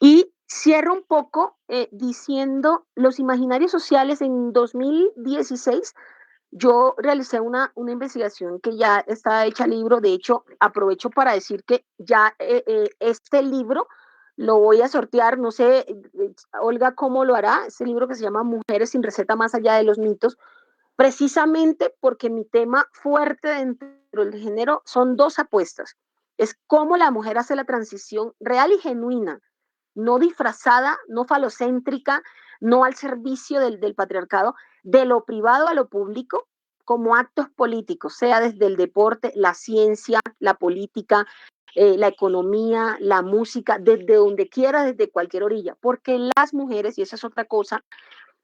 Y cierro un poco diciendo los imaginarios sociales. En 2016 yo realicé una investigación que ya está hecha libro. De hecho, aprovecho para decir que ya este libro lo voy a sortear, no sé, Olga, cómo lo hará, ese libro que se llama Mujeres sin receta más allá de los mitos, precisamente porque mi tema fuerte dentro del género son dos apuestas. Es cómo la mujer hace la transición real y genuina, no disfrazada, no falocéntrica, no al servicio del patriarcado, de lo privado a lo público, como actos políticos, sea desde el deporte, la ciencia, la política, la economía, la música, desde donde quiera, desde cualquier orilla, porque las mujeres, y esa es otra cosa,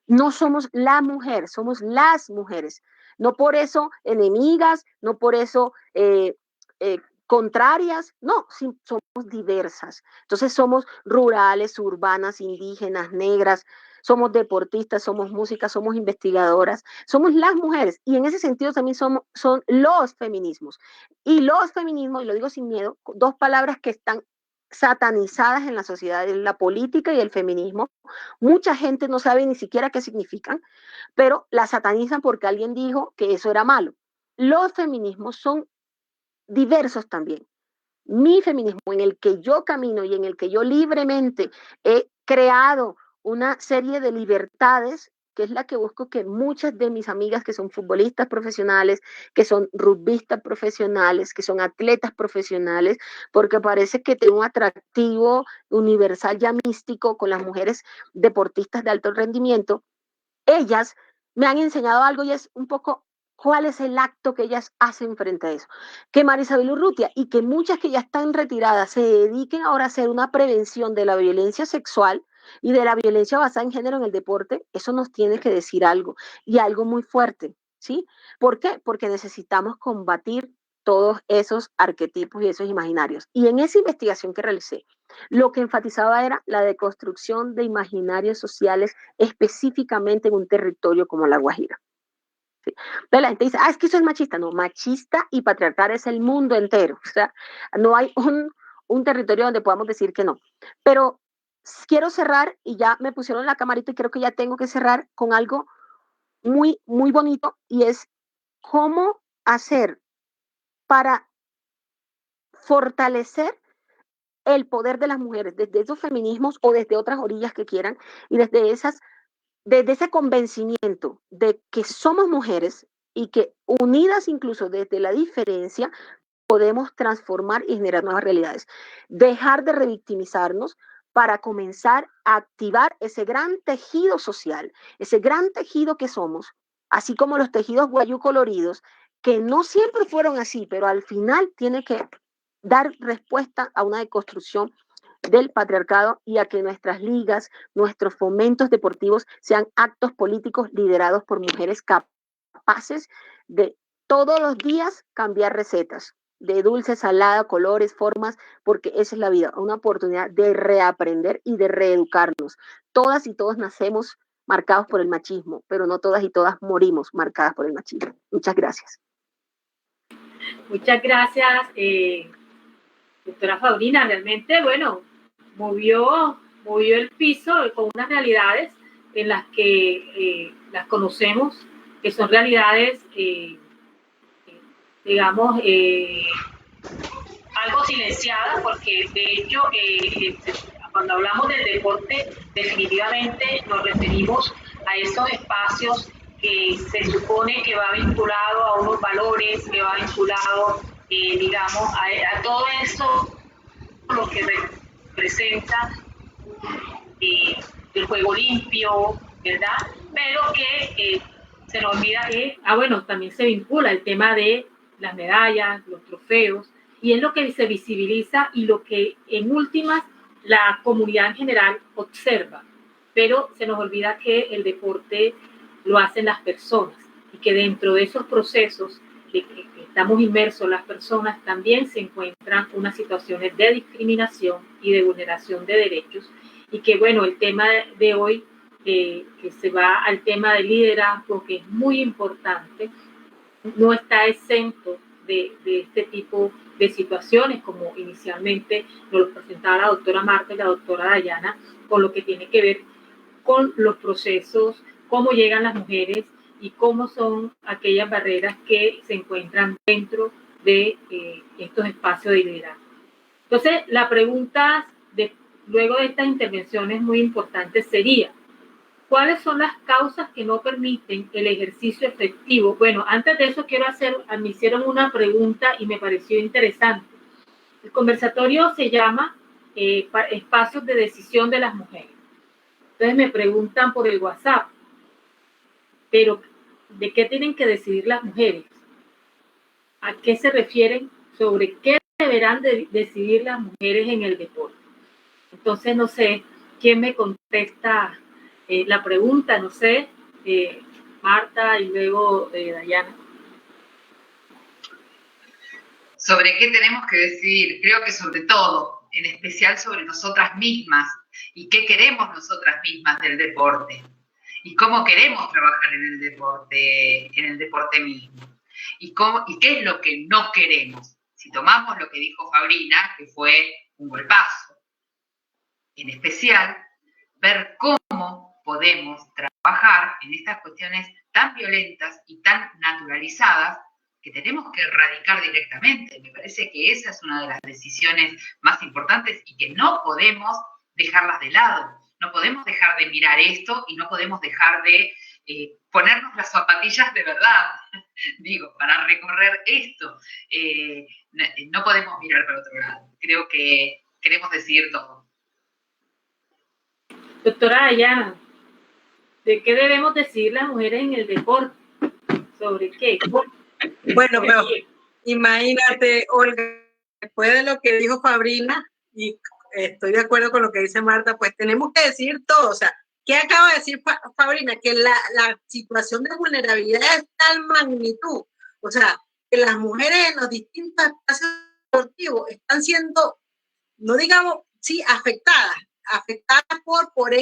no somos la mujer, somos las mujeres. No por eso enemigas, no por eso contrarias, no, sí, somos diversas. Entonces somos rurales, urbanas, indígenas, negras, somos deportistas, somos músicas, somos investigadoras, somos las mujeres. Y en ese sentido también son los feminismos. Y los feminismos, y lo digo sin miedo, dos palabras que están satanizadas en la sociedad, la política y el feminismo. Mucha gente no sabe ni siquiera qué significan, pero la satanizan porque alguien dijo que eso era malo. Los feminismos son diversos también. Mi feminismo, en el que yo camino y en el que yo libremente he creado una serie de libertades que es la que busco que muchas de mis amigas que son futbolistas profesionales, que son rugbistas profesionales, que son atletas profesionales, porque parece que tiene un atractivo universal ya místico con las mujeres deportistas de alto rendimiento, ellas me han enseñado algo y es un poco cuál es el acto que ellas hacen frente a eso. Que Marisabel Urrutia y que muchas que ya están retiradas se dediquen ahora a hacer una prevención de la violencia sexual y de la violencia basada en género en el deporte, eso nos tiene que decir algo, y algo muy fuerte, ¿sí? ¿Por qué? Porque necesitamos combatir todos esos arquetipos y esos imaginarios. Y en esa investigación que realicé, lo que enfatizaba era la deconstrucción de imaginarios sociales específicamente en un territorio como La Guajira. ¿Sí? Entonces la gente dice, es que eso es machista. No, machista y patriarcal es el mundo entero. O sea, no hay un territorio donde podamos decir que no. Pero quiero cerrar, y ya me pusieron la camarita y creo que ya tengo que cerrar con algo muy, muy bonito, y es cómo hacer para fortalecer el poder de las mujeres desde esos feminismos o desde otras orillas que quieran, y desde ese convencimiento de que somos mujeres y que unidas incluso desde la diferencia podemos transformar y generar nuevas realidades. Dejar de revictimizarnos para comenzar a activar ese gran tejido social, ese gran tejido que somos, así como los tejidos guayú coloridos, que no siempre fueron así, pero al final tiene que dar respuesta a una deconstrucción del patriarcado y a que nuestras ligas, nuestros fomentos deportivos sean actos políticos liderados por mujeres capaces de todos los días cambiar recetas, de dulce, salada, colores, formas, porque esa es la vida, una oportunidad de reaprender y de reeducarnos. Todas y todos nacemos marcados por el machismo, pero no todas y todas morimos marcadas por el machismo. Muchas gracias. Muchas gracias, doctora Fabrina. Realmente, bueno, movió el piso con unas realidades en las que las conocemos, que son realidades, digamos, algo silenciadas, porque de hecho, cuando hablamos del deporte, definitivamente nos referimos a esos espacios que se supone que va vinculado a unos valores, que va vinculado, digamos, a todo eso, lo que representa el juego limpio, ¿verdad? Pero que se nos olvida que, bueno, también se vincula el tema de las medallas, los trofeos, y es lo que se visibiliza y lo que en últimas la comunidad en general observa, pero se nos olvida que el deporte lo hacen las personas y que dentro de esos procesos que estamos inmersos las personas también se encuentran unas situaciones de discriminación y de vulneración de derechos, y que bueno, el tema de hoy que se va al tema del liderazgo, que es muy importante, no está exento de este tipo de situaciones, como inicialmente nos lo presentaba la doctora Marta y la doctora Dayana, con lo que tiene que ver con los procesos, cómo llegan las mujeres y cómo son aquellas barreras que se encuentran dentro de estos espacios de liderazgo. Entonces, la pregunta luego de estas intervenciones muy importantes sería, ¿cuáles son las causas que no permiten el ejercicio efectivo? Bueno, antes de eso me hicieron una pregunta y me pareció interesante. El conversatorio se llama Espacios de Decisión de las Mujeres. Entonces me preguntan por el WhatsApp, pero ¿de qué tienen que decidir las mujeres? ¿A qué se refieren? ¿Sobre qué deberán decidir las mujeres en el deporte? Entonces, no sé, ¿quién me contesta la pregunta? No sé, Marta y luego Dayana. ¿Sobre qué tenemos que decidir? Creo que sobre todo, en especial sobre nosotras mismas y qué queremos nosotras mismas del deporte y cómo queremos trabajar en el deporte mismo y qué es lo que no queremos. Si tomamos lo que dijo Fabrina, que fue un golpazo, en especial ver cómo podemos trabajar en estas cuestiones tan violentas y tan naturalizadas que tenemos que erradicar directamente. Me parece que esa es una de las decisiones más importantes y que no podemos dejarlas de lado. No podemos dejar de mirar esto y no podemos dejar de ponernos las zapatillas de verdad, digo, para recorrer esto. No podemos mirar para otro lado. Creo que queremos decidir todo. Doctora Dayana, ¿de qué debemos decidir las mujeres en el deporte? ¿Sobre qué? Bueno, pero imagínate, Olga, después de lo que dijo Fabrina, y estoy de acuerdo con lo que dice Marta, pues tenemos que decir todo. O sea, ¿qué acaba de decir Fabrina? Que la situación de vulnerabilidad es tal magnitud. O sea, que las mujeres en los distintos espacios deportivos están siendo, no digamos, sí, afectadas por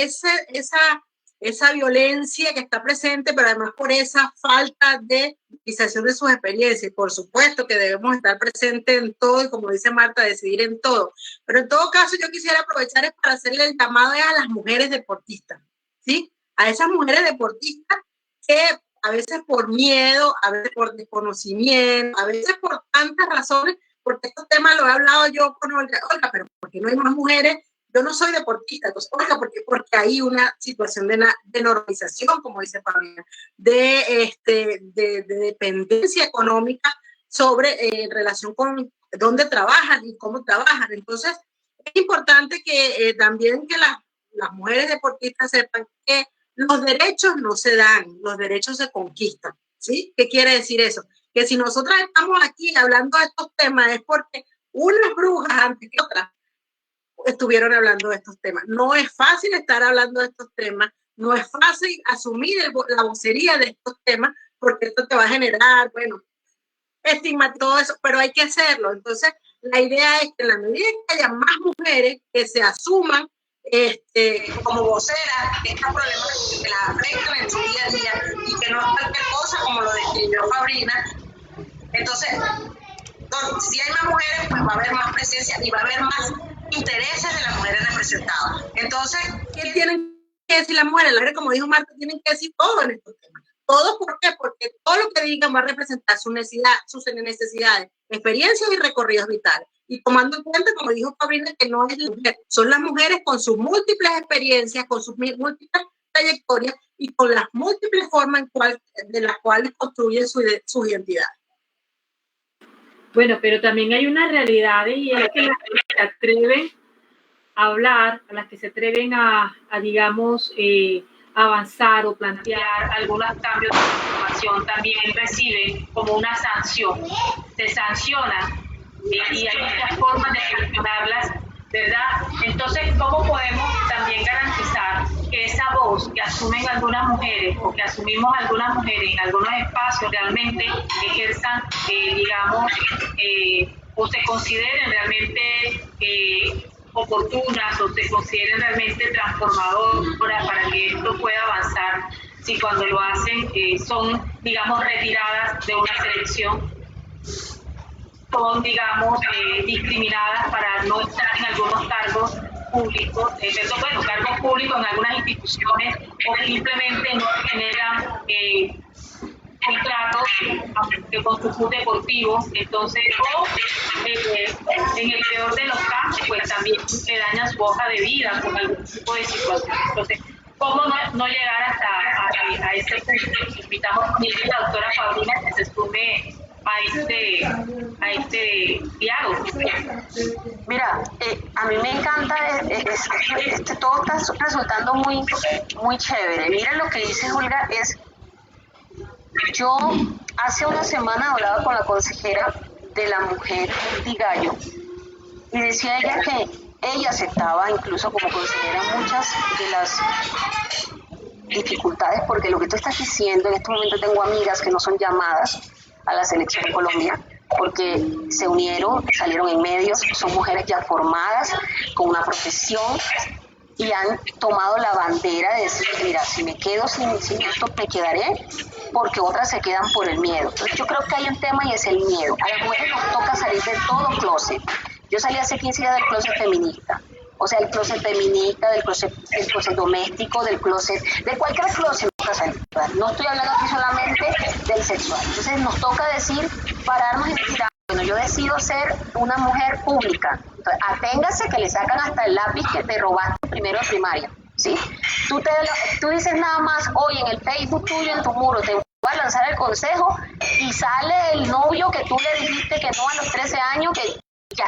esa violencia que está presente, pero además por esa falta de utilización de sus experiencias. Por supuesto que debemos estar presentes en todo y, como dice Marta, decidir en todo. Pero en todo caso, yo quisiera aprovechar para hacerle el llamado a las mujeres deportistas, ¿sí? A esas mujeres deportistas que a veces por miedo, a veces por desconocimiento, a veces por tantas razones, porque estos temas lo he hablado yo con Olga, pero ¿por qué no hay más mujeres? Yo no soy deportista, entonces, Olga, porque hay una situación de normalización, como dice Paulina, de dependencia económica en relación con dónde trabajan y cómo trabajan. Entonces, es importante que también que las mujeres deportistas sepan que los derechos no se dan, los derechos se conquistan, ¿sí? ¿Qué quiere decir eso? Que si nosotras estamos aquí hablando de estos temas es porque unas brujas antes que otras estuvieron hablando de estos temas. No es fácil estar hablando de estos temas, no es fácil asumir la vocería de estos temas, porque esto te va a generar, bueno, estigma, todo eso, pero hay que hacerlo. Entonces, la idea es que en la medida que haya más mujeres que se asuman como voceras de estas problemáticas que las afectan en su día a día y que no es cualquier cosa como lo describió Fabrina. Entonces, si hay más mujeres, pues va a haber más presencia y va a haber más intereses de las mujeres representadas. Entonces, ¿qué tienen que decir las mujeres? Las mujeres, como dijo Marta, tienen que decir todo en estos temas. Todo, ¿por qué? Porque todo lo que digan va a representar sus necesidades, experiencias y recorridos vitales. Y tomando en cuenta, como dijo Fabrina, que no es la mujer, son las mujeres con sus múltiples experiencias, con sus múltiples trayectorias y con las múltiples formas de las cuales construyen su identidad. Bueno, pero también hay una realidad y es que las que se atreven a hablar, a las que se atreven a digamos, avanzar o plantear algunos cambios de información también reciben como una sanción. Se sanciona y hay muchas formas de sancionarlas, ¿verdad? Entonces, ¿cómo podemos también garantizar que esa voz que asumen algunas mujeres o que asumimos algunas mujeres en algunos espacios realmente ejerzan, digamos, o se consideren realmente oportunas o se consideren realmente transformadoras para que esto pueda avanzar, si cuando lo hacen son, digamos, retiradas de una selección, son, digamos, discriminadas para no estar en algunos cargos públicos, cargos públicos en algunas instituciones, o simplemente no generan contratos con sus clubes deportivos. Entonces, en el peor de los casos, pues también se daña su hoja de vida con algún tipo de situación. Entonces, ¿cómo no llegar hasta a ese punto? Invitamos a la doctora Fabrina que se sume a este diálogo. Mira, a mí me encanta, todo está resultando muy chévere. Mira lo que dice Olga, yo hace una semana hablaba con la consejera de la mujer Di Gallo y decía ella que ella aceptaba incluso como consejera muchas de las dificultades, porque lo que tú estás diciendo, en este momento tengo amigas que no son llamadas a la selección de Colombia porque se unieron, salieron en medios, son mujeres ya formadas con una profesión y han tomado la bandera de decir, mira, si me quedo sin esto, me quedaré, porque otras se quedan por el miedo. Entonces yo creo que hay un tema y es el miedo. A las mujeres nos toca salir de todo closet. Yo salí hace 15 días del closet feminista. O sea, el closet feminista, del closet doméstico, del closet, de cualquier closet. No estoy hablando aquí solamente del sexual. Entonces nos toca decir, pararnos y decir, bueno, yo decido ser una mujer pública. Entonces, aténgase que le sacan hasta el lápiz que te robaste primero de primaria. ¿sí? Tú dices nada más hoy en el Facebook tuyo, en tu muro, te voy a lanzar el consejo y sale el novio que tú le dijiste que no a los 13 años, que ya,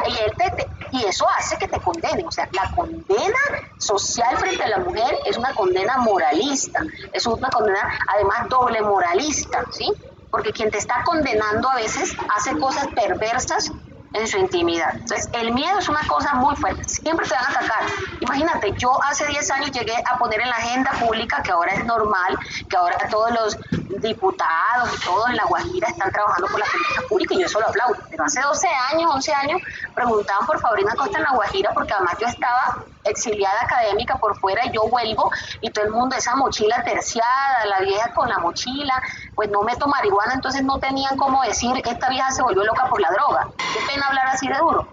y eso hace que te condenen. O sea, la condena social frente a la mujer es una condena moralista, es una condena además doble moralista, ¿sí? Porque quien te está condenando a veces hace cosas perversas en su intimidad. Entonces, el miedo es una cosa muy fuerte, siempre te van a atacar. Imagínate, yo hace 10 años llegué a poner en la agenda pública, que ahora es normal, que ahora todos los diputados y todos en La Guajira están trabajando por la política pública, y yo eso lo aplaudo. Pero hace 12 años, 11 años, preguntaban por Fabrina Costa en La Guajira, porque además yo estaba exiliada académica por fuera, y yo vuelvo, y todo el mundo, esa mochila terciada, la vieja con la mochila, pues no meto marihuana, entonces no tenían cómo decir que esta vieja se volvió loca por la droga. Qué pena hablar así de duro.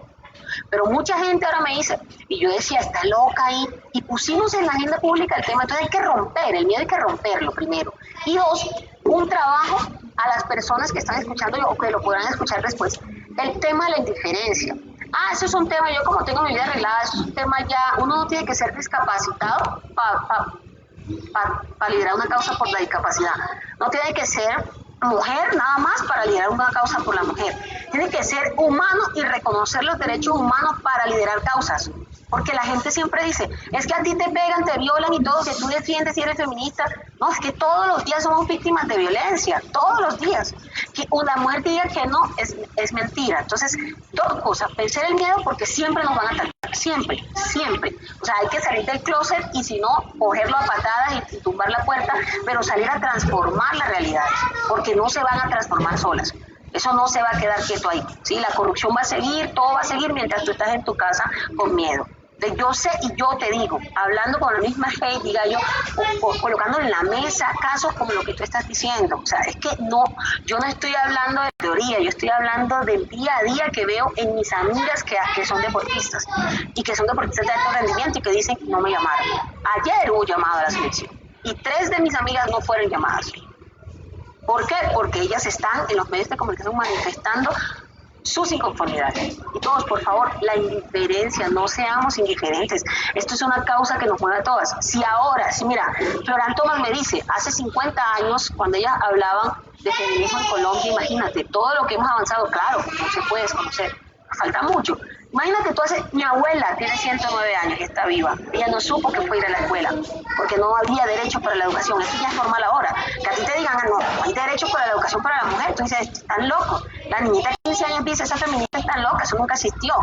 Pero mucha gente ahora me dice, y yo decía, está loca ahí, y pusimos en la agenda pública el tema. Entonces hay que romper, el miedo hay que romperlo primero. Y dos, un trabajo a las personas que están escuchando o que lo podrán escuchar después, el tema de la indiferencia. Eso es un tema, yo como tengo mi vida arreglada, eso es un tema ya, uno no tiene que ser discapacitado para liderar una causa por la discapacidad. No tiene que ser mujer nada más para liderar una causa por la mujer. Tiene que ser humano y reconocer los derechos humanos para liderar causas. Porque la gente siempre dice, es que a ti te pegan, te violan y todo, que tú defiendes si eres feminista. No, es que todos los días somos víctimas de violencia, todos los días. Que una mujer diga que no es mentira. Entonces, dos cosas, vencer el miedo, porque siempre nos van a atacar, siempre, siempre. O sea, hay que salir del closet y si no, cogerlo a patadas y tumbar la puerta, pero salir a transformar las realidades, porque no se van a transformar solas. Eso no se va a quedar quieto ahí, ¿sí? La corrupción va a seguir, todo va a seguir mientras tú estás en tu casa con miedo. Yo sé y yo te digo, hablando con la misma Hey, diga yo, o colocando en la mesa casos como lo que tú estás diciendo. O sea, es que no, yo no estoy hablando de teoría, yo estoy hablando del día a día que veo en mis amigas que son deportistas y que son deportistas de alto rendimiento y que dicen no me llamaron. Ayer hubo llamado a la selección y 3 de mis amigas no fueron llamadas. ¿Por qué? Porque ellas están en los medios de comunicación manifestando sus inconformidades. Y todos, por favor, la indiferencia, no seamos indiferentes. Esto es una causa que nos mueve a todas. Si mira, Florán Tomás me dice, hace 50 años, cuando ellas hablaban de feminismo en Colombia, imagínate, todo lo que hemos avanzado, claro, no se puede desconocer, falta mucho. Imagínate tú, mi abuela tiene 109 años y está viva. Ella no supo que fue ir a la escuela, porque no había derecho para la educación. Esto ya es normal ahora. Que a ti te digan, no hay derecho para la educación para la mujer. Tú dices, están locos. La niñita de 15 años dice, esa feminista está loca, eso nunca existió.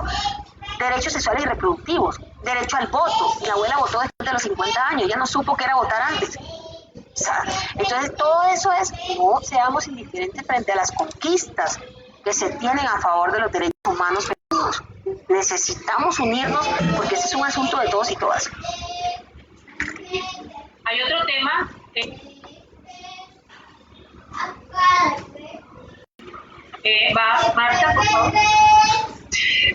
Derechos sexuales y reproductivos, derecho al voto. Mi abuela votó después de los 50 años, ella no supo que era votar antes. O sea, entonces todo eso es, no seamos indiferentes frente a las conquistas que se tienen a favor de los derechos humanos femeninos. Necesitamos unirnos porque este es un asunto de todos y todas. Hay otro tema Marta, por favor.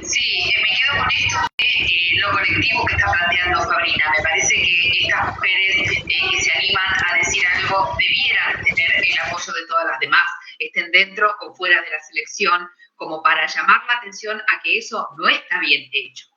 Sí, me quedo con esto de lo colectivo que está planteando Fabrina. Me parece que estas mujeres que se animan a decir algo debieran tener el apoyo de todas las demás, estén dentro o fuera de la selección, como para llamar la atención a que eso no está bien hecho.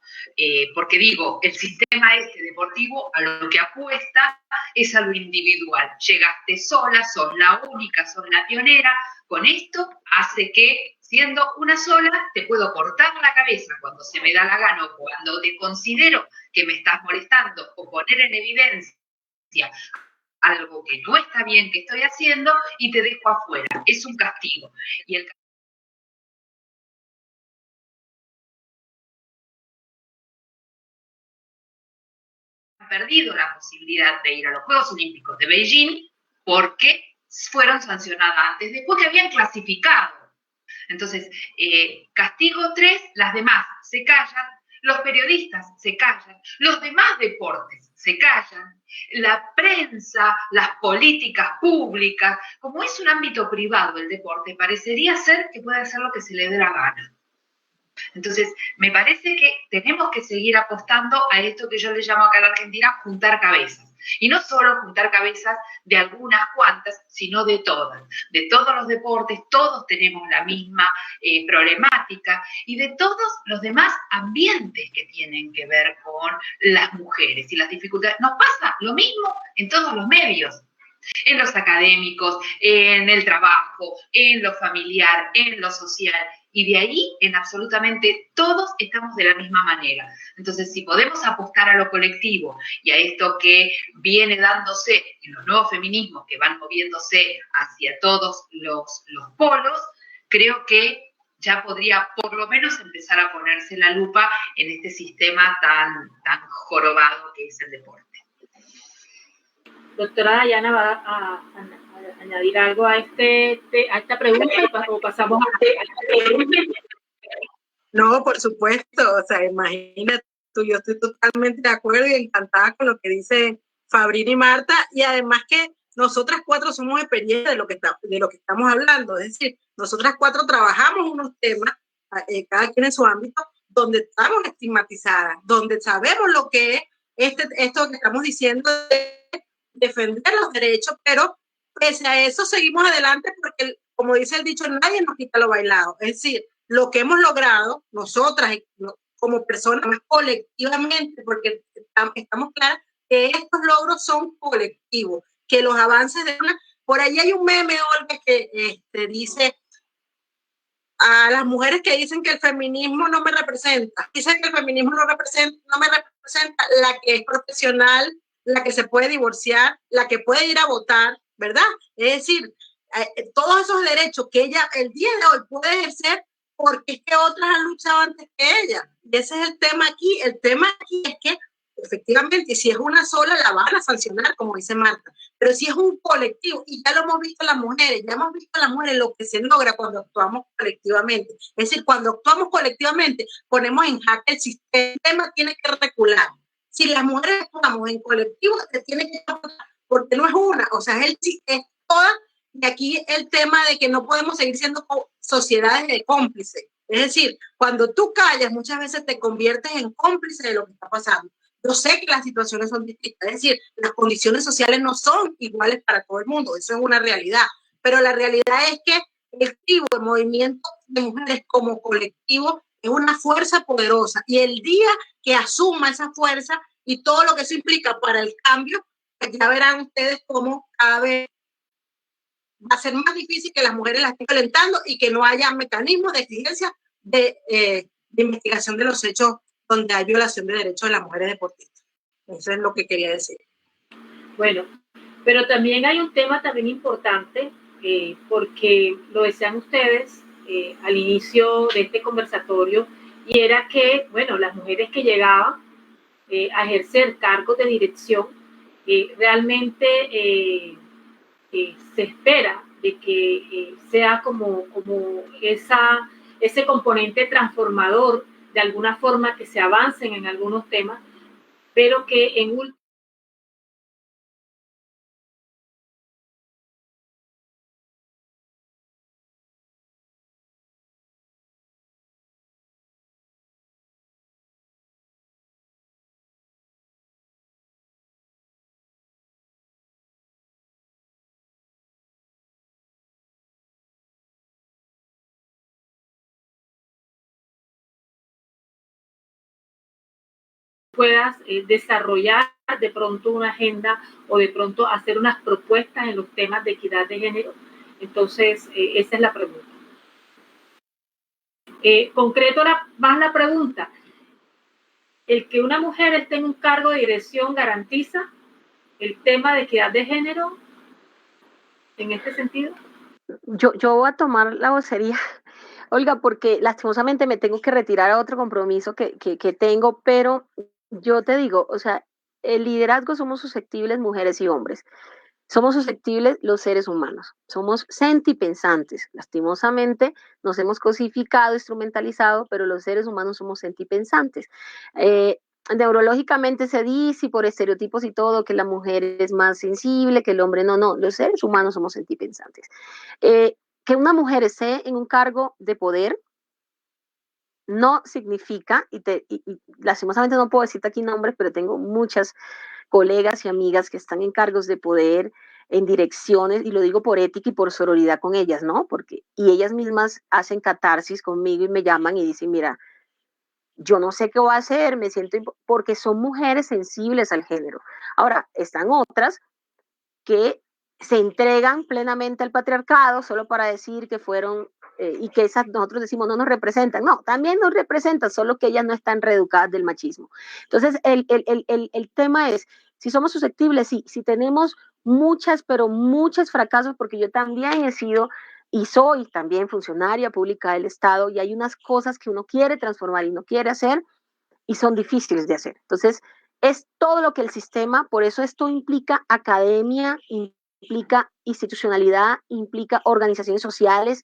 Porque digo, el sistema deportivo a lo que apuesta es a lo individual. Llegaste sola, sos la única, sos la pionera. Con esto hace que, siendo una sola, te puedo cortar la cabeza cuando se me da la gana o cuando te considero que me estás molestando, o poner en evidencia algo que no está bien que estoy haciendo y te dejo afuera. Es un castigo. Y el han perdido la posibilidad de ir a los Juegos Olímpicos de Beijing porque fueron sancionadas antes, después que habían clasificado. Entonces, castigo 3, las demás se callan, los periodistas se callan, los demás deportes se callan, la prensa, las políticas públicas, como es un ámbito privado el deporte, parecería ser que puede hacer lo que se le dé la gana. Entonces, me parece que tenemos que seguir apostando a esto que yo le llamo acá en la Argentina juntar cabezas. Y no solo juntar cabezas de algunas cuantas, sino de todas. De todos los deportes, todos tenemos la misma problemática y de todos los demás ambientes que tienen que ver con las mujeres y las dificultades. Nos pasa lo mismo en todos los medios. En los académicos, en el trabajo, en lo familiar, en lo social, y de ahí en absolutamente todos estamos de la misma manera. Entonces, si podemos apostar a lo colectivo y a esto que viene dándose en los nuevos feminismos que van moviéndose hacia todos los polos, creo que ya podría por lo menos empezar a ponerse la lupa en este sistema tan jorobado que es el deporte. Doctora Dayana, ¿va a añadir algo a esta pregunta o pasamos a la pregunta? No, por supuesto, o sea, imagínate tú, yo estoy totalmente de acuerdo y encantada con lo que dice Fabrina y Marta, y además que nosotras cuatro somos experiencia de lo que estamos hablando, es decir, nosotras cuatro trabajamos unos temas, cada quien en su ámbito, donde estamos estigmatizadas, donde sabemos lo que es esto que estamos diciendo de defender los derechos, pero pese a eso seguimos adelante porque, como dice el dicho, nadie nos quita lo bailado. Es decir, lo que hemos logrado nosotras como personas más colectivamente, porque estamos claras que estos logros son colectivos, que los avances de una... Por ahí hay un meme, Olga, que dice a las mujeres que dicen que el feminismo no me representa, dicen que el feminismo no me representa la que es profesional, la que se puede divorciar, la que puede ir a votar, ¿verdad? Es decir, todos esos derechos que ella el día de hoy puede ejercer porque es que otras han luchado antes que ella. Y ese es el tema aquí. El tema aquí es que efectivamente, si es una sola, la van a sancionar, como dice Marta. Pero si es un colectivo, y ya lo hemos visto las mujeres, ya hemos visto las mujeres lo que se logra cuando actuamos colectivamente. Es decir, cuando actuamos colectivamente, ponemos en jaque el sistema, tiene que recular. Si las mujeres actuamos en colectivo, se tiene que recular, porque no es una, o sea, es toda. Y aquí el tema de que no podemos seguir siendo sociedades de cómplices. Es decir, cuando tú callas, muchas veces te conviertes en cómplice de lo que está pasando. Yo sé que las situaciones son distintas, es decir, las condiciones sociales no son iguales para todo el mundo, eso es una realidad, pero la realidad es que el movimiento de mujeres como colectivo es una fuerza poderosa, y el día que asuma esa fuerza y todo lo que eso implica para el cambio, pues ya verán ustedes cómo cada vez va a ser más difícil que las mujeres las estén violentando y que no haya mecanismos de exigencia de investigación de los hechos donde hay violación de derechos de las mujeres deportistas. Eso es lo que quería decir. Bueno, pero también hay un tema también importante, porque lo decían ustedes al inicio de este conversatorio, y era que, bueno, las mujeres que llegaban a ejercer cargos de dirección, realmente se espera de que sea como ese componente transformador, de alguna forma que se avancen en algunos temas, pero que en último puedas desarrollar de pronto una agenda o de pronto hacer unas propuestas en los temas de equidad de género. Entonces, esa es la pregunta. Concreto más la pregunta. ¿El que una mujer esté en un cargo de dirección garantiza el tema de equidad de género en este sentido? Yo voy a tomar la vocería, Olga, porque lastimosamente me tengo que retirar a otro compromiso que tengo, pero yo te digo, o sea, el liderazgo somos susceptibles mujeres y hombres. Somos susceptibles los seres humanos, somos sentipensantes. Lastimosamente nos hemos cosificado, instrumentalizado, pero los seres humanos somos sentipensantes. Neurológicamente se dice, y por estereotipos y todo, que la mujer es más sensible, que el hombre no, los seres humanos somos sentipensantes. Que una mujer esté en un cargo de poder no significa, y lastimosamente no puedo decirte aquí nombres, pero tengo muchas colegas y amigas que están en cargos de poder, en direcciones, y lo digo por ética y por sororidad con ellas, ¿no? Y ellas mismas hacen catarsis conmigo y me llaman y dicen, mira, yo no sé qué voy a hacer, me siento, porque son mujeres sensibles al género. Ahora, están otras que se entregan plenamente al patriarcado solo para decir que fueron, y que esas nosotros decimos no nos representan. No, también nos representan, solo que ellas no están reeducadas del machismo. Entonces, el tema es, si somos susceptibles, sí, si tenemos muchas, pero muchos fracasos, porque yo también he sido y soy también funcionaria pública del Estado, y hay unas cosas que uno quiere transformar y no quiere hacer, y son difíciles de hacer. Entonces, es todo lo que el sistema, por eso esto implica academia, implica institucionalidad, implica organizaciones sociales,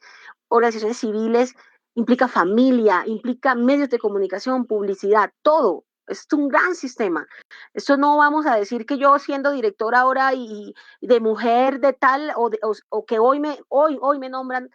organizaciones civiles, implica familia, implica medios de comunicación, publicidad, todo. Es un gran sistema. Eso no vamos a decir que yo siendo directora ahora y de mujer de tal o que hoy me nombran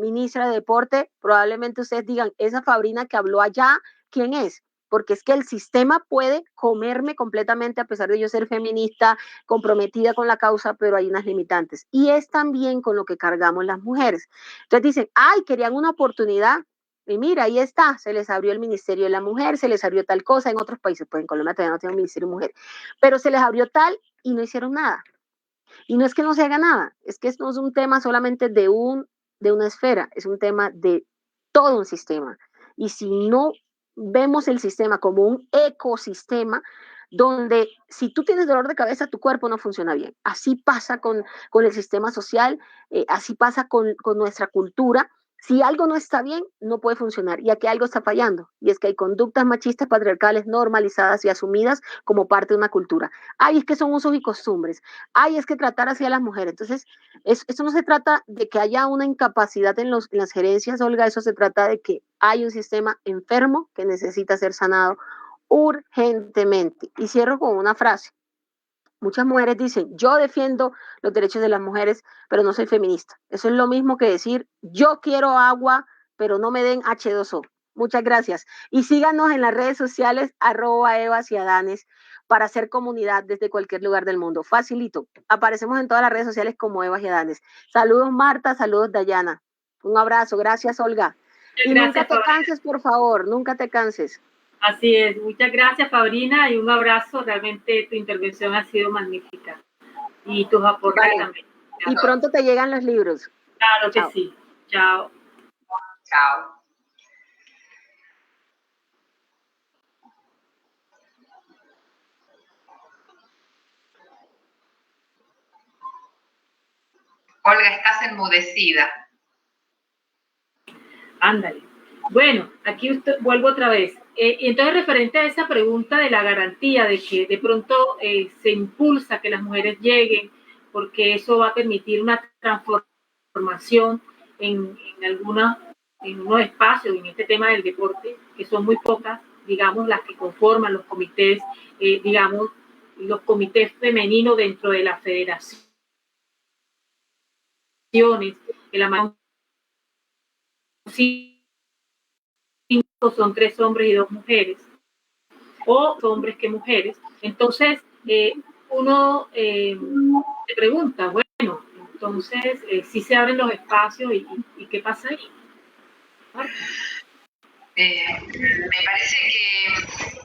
ministra de deporte, probablemente ustedes digan, esa Fabrina que habló allá, ¿quién es? Porque es que el sistema puede comerme completamente a pesar de yo ser feminista, comprometida con la causa, pero hay unas limitantes. Y es también con lo que cargamos las mujeres. Entonces dicen, ay, querían una oportunidad. Y mira, ahí está, se les abrió el Ministerio de la Mujer, se les abrió tal cosa en otros países, pues en Colombia todavía no tiene un Ministerio de Mujer, pero se les abrió tal y no hicieron nada. Y no es que no se haga nada, es que no es un tema solamente de una esfera, es un tema de todo un sistema. Y si no vemos el sistema como un ecosistema, donde si tú tienes dolor de cabeza, tu cuerpo no funciona bien. Así pasa con el sistema social, así pasa con nuestra cultura. Si algo no está bien, no puede funcionar. Y aquí algo está fallando. Y es que hay conductas machistas patriarcales normalizadas y asumidas como parte de una cultura. Ay, es que son usos y costumbres. Ay, es que tratar así a las mujeres. Entonces, eso no se trata de que haya una incapacidad en las gerencias, Olga. Eso se trata de que hay un sistema enfermo que necesita ser sanado urgentemente. Y cierro con una frase. Muchas mujeres dicen, yo defiendo los derechos de las mujeres, pero no soy feminista. Eso es lo mismo que decir, yo quiero agua, pero no me den H2O. Muchas gracias. Y síganos en las redes sociales, @EvasYadanes, para hacer comunidad desde cualquier lugar del mundo. Facilito. Aparecemos en todas las redes sociales como Evas y Adanes. Saludos, Marta. Saludos, Dayana. Un abrazo. Gracias, Olga. Y gracias, nunca te canses, por favor. Nunca te canses. Así es, muchas gracias, Fabrina, y un abrazo. Realmente tu intervención ha sido magnífica y tus aportes también. Y pronto te llegan los libros. Claro que sí. Chao. Chao. Olga, estás enmudecida. Ándale. Bueno, aquí vuelvo otra vez. Y entonces, referente a esa pregunta de la garantía de que de pronto se impulsa que las mujeres lleguen, porque eso va a permitir una transformación en unos espacios, en este tema del deporte, que son muy pocas, digamos, las que conforman los comités, digamos, los comités femeninos dentro de las federaciones, que la mayoría son 3 hombres y 2 mujeres, o hombres que mujeres. Entonces, uno se pregunta, bueno, entonces, si se abren los espacios y qué pasa ahí. Me parece que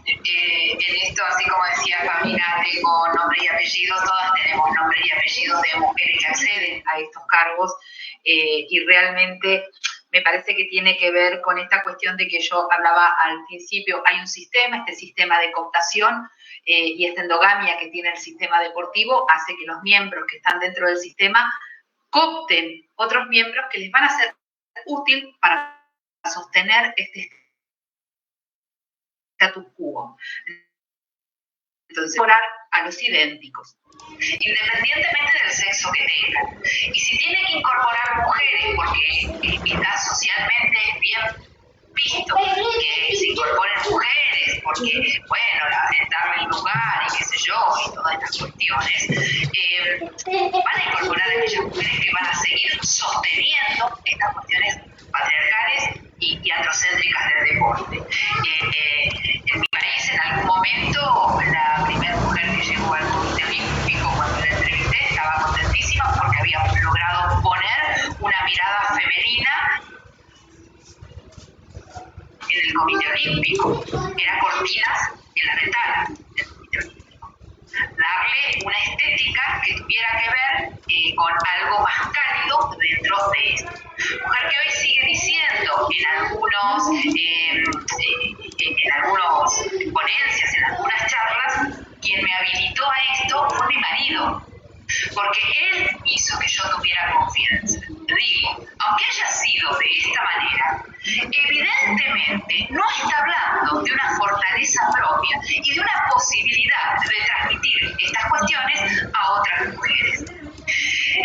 en esto, así como decía Fabrina, tengo nombre y apellido, todas tenemos nombre y apellidos de mujeres que acceden a estos cargos, y realmente me parece que tiene que ver con esta cuestión de que yo hablaba al principio. Hay un sistema, este sistema de cooptación y esta endogamia que tiene el sistema deportivo hace que los miembros que están dentro del sistema coopten otros miembros que les van a ser útil para sostener este status quo. Entonces, mejorar a los idénticos, independientemente del sexo que tengan. Y si tiene que incorporar mujeres, porque está socialmente bien visto que se incorporen mujeres, porque, bueno, darle el lugar y qué sé yo, y todas estas cuestiones, van a incorporar a aquellas mujeres que van a seguir sosteniendo estas cuestiones patriarcales y androcéntricas del deporte. En mi país, en algún momento, la primera mujer que llegó femenina en el Comité Olímpico, era cortinas en la ventana del Comité Olímpico. Darle una estética que tuviera que ver con algo más cálido dentro de esto. Mujer que hoy sigue diciendo en algunas ponencias, en algunas charlas, quien me habilitó a esto fue mi marido, porque él hizo que yo tuviera confianza. Digo, aunque haya sido de esta manera, evidentemente no está hablando de una fortaleza propia y de una posibilidad de transmitir estas cuestiones a otras mujeres.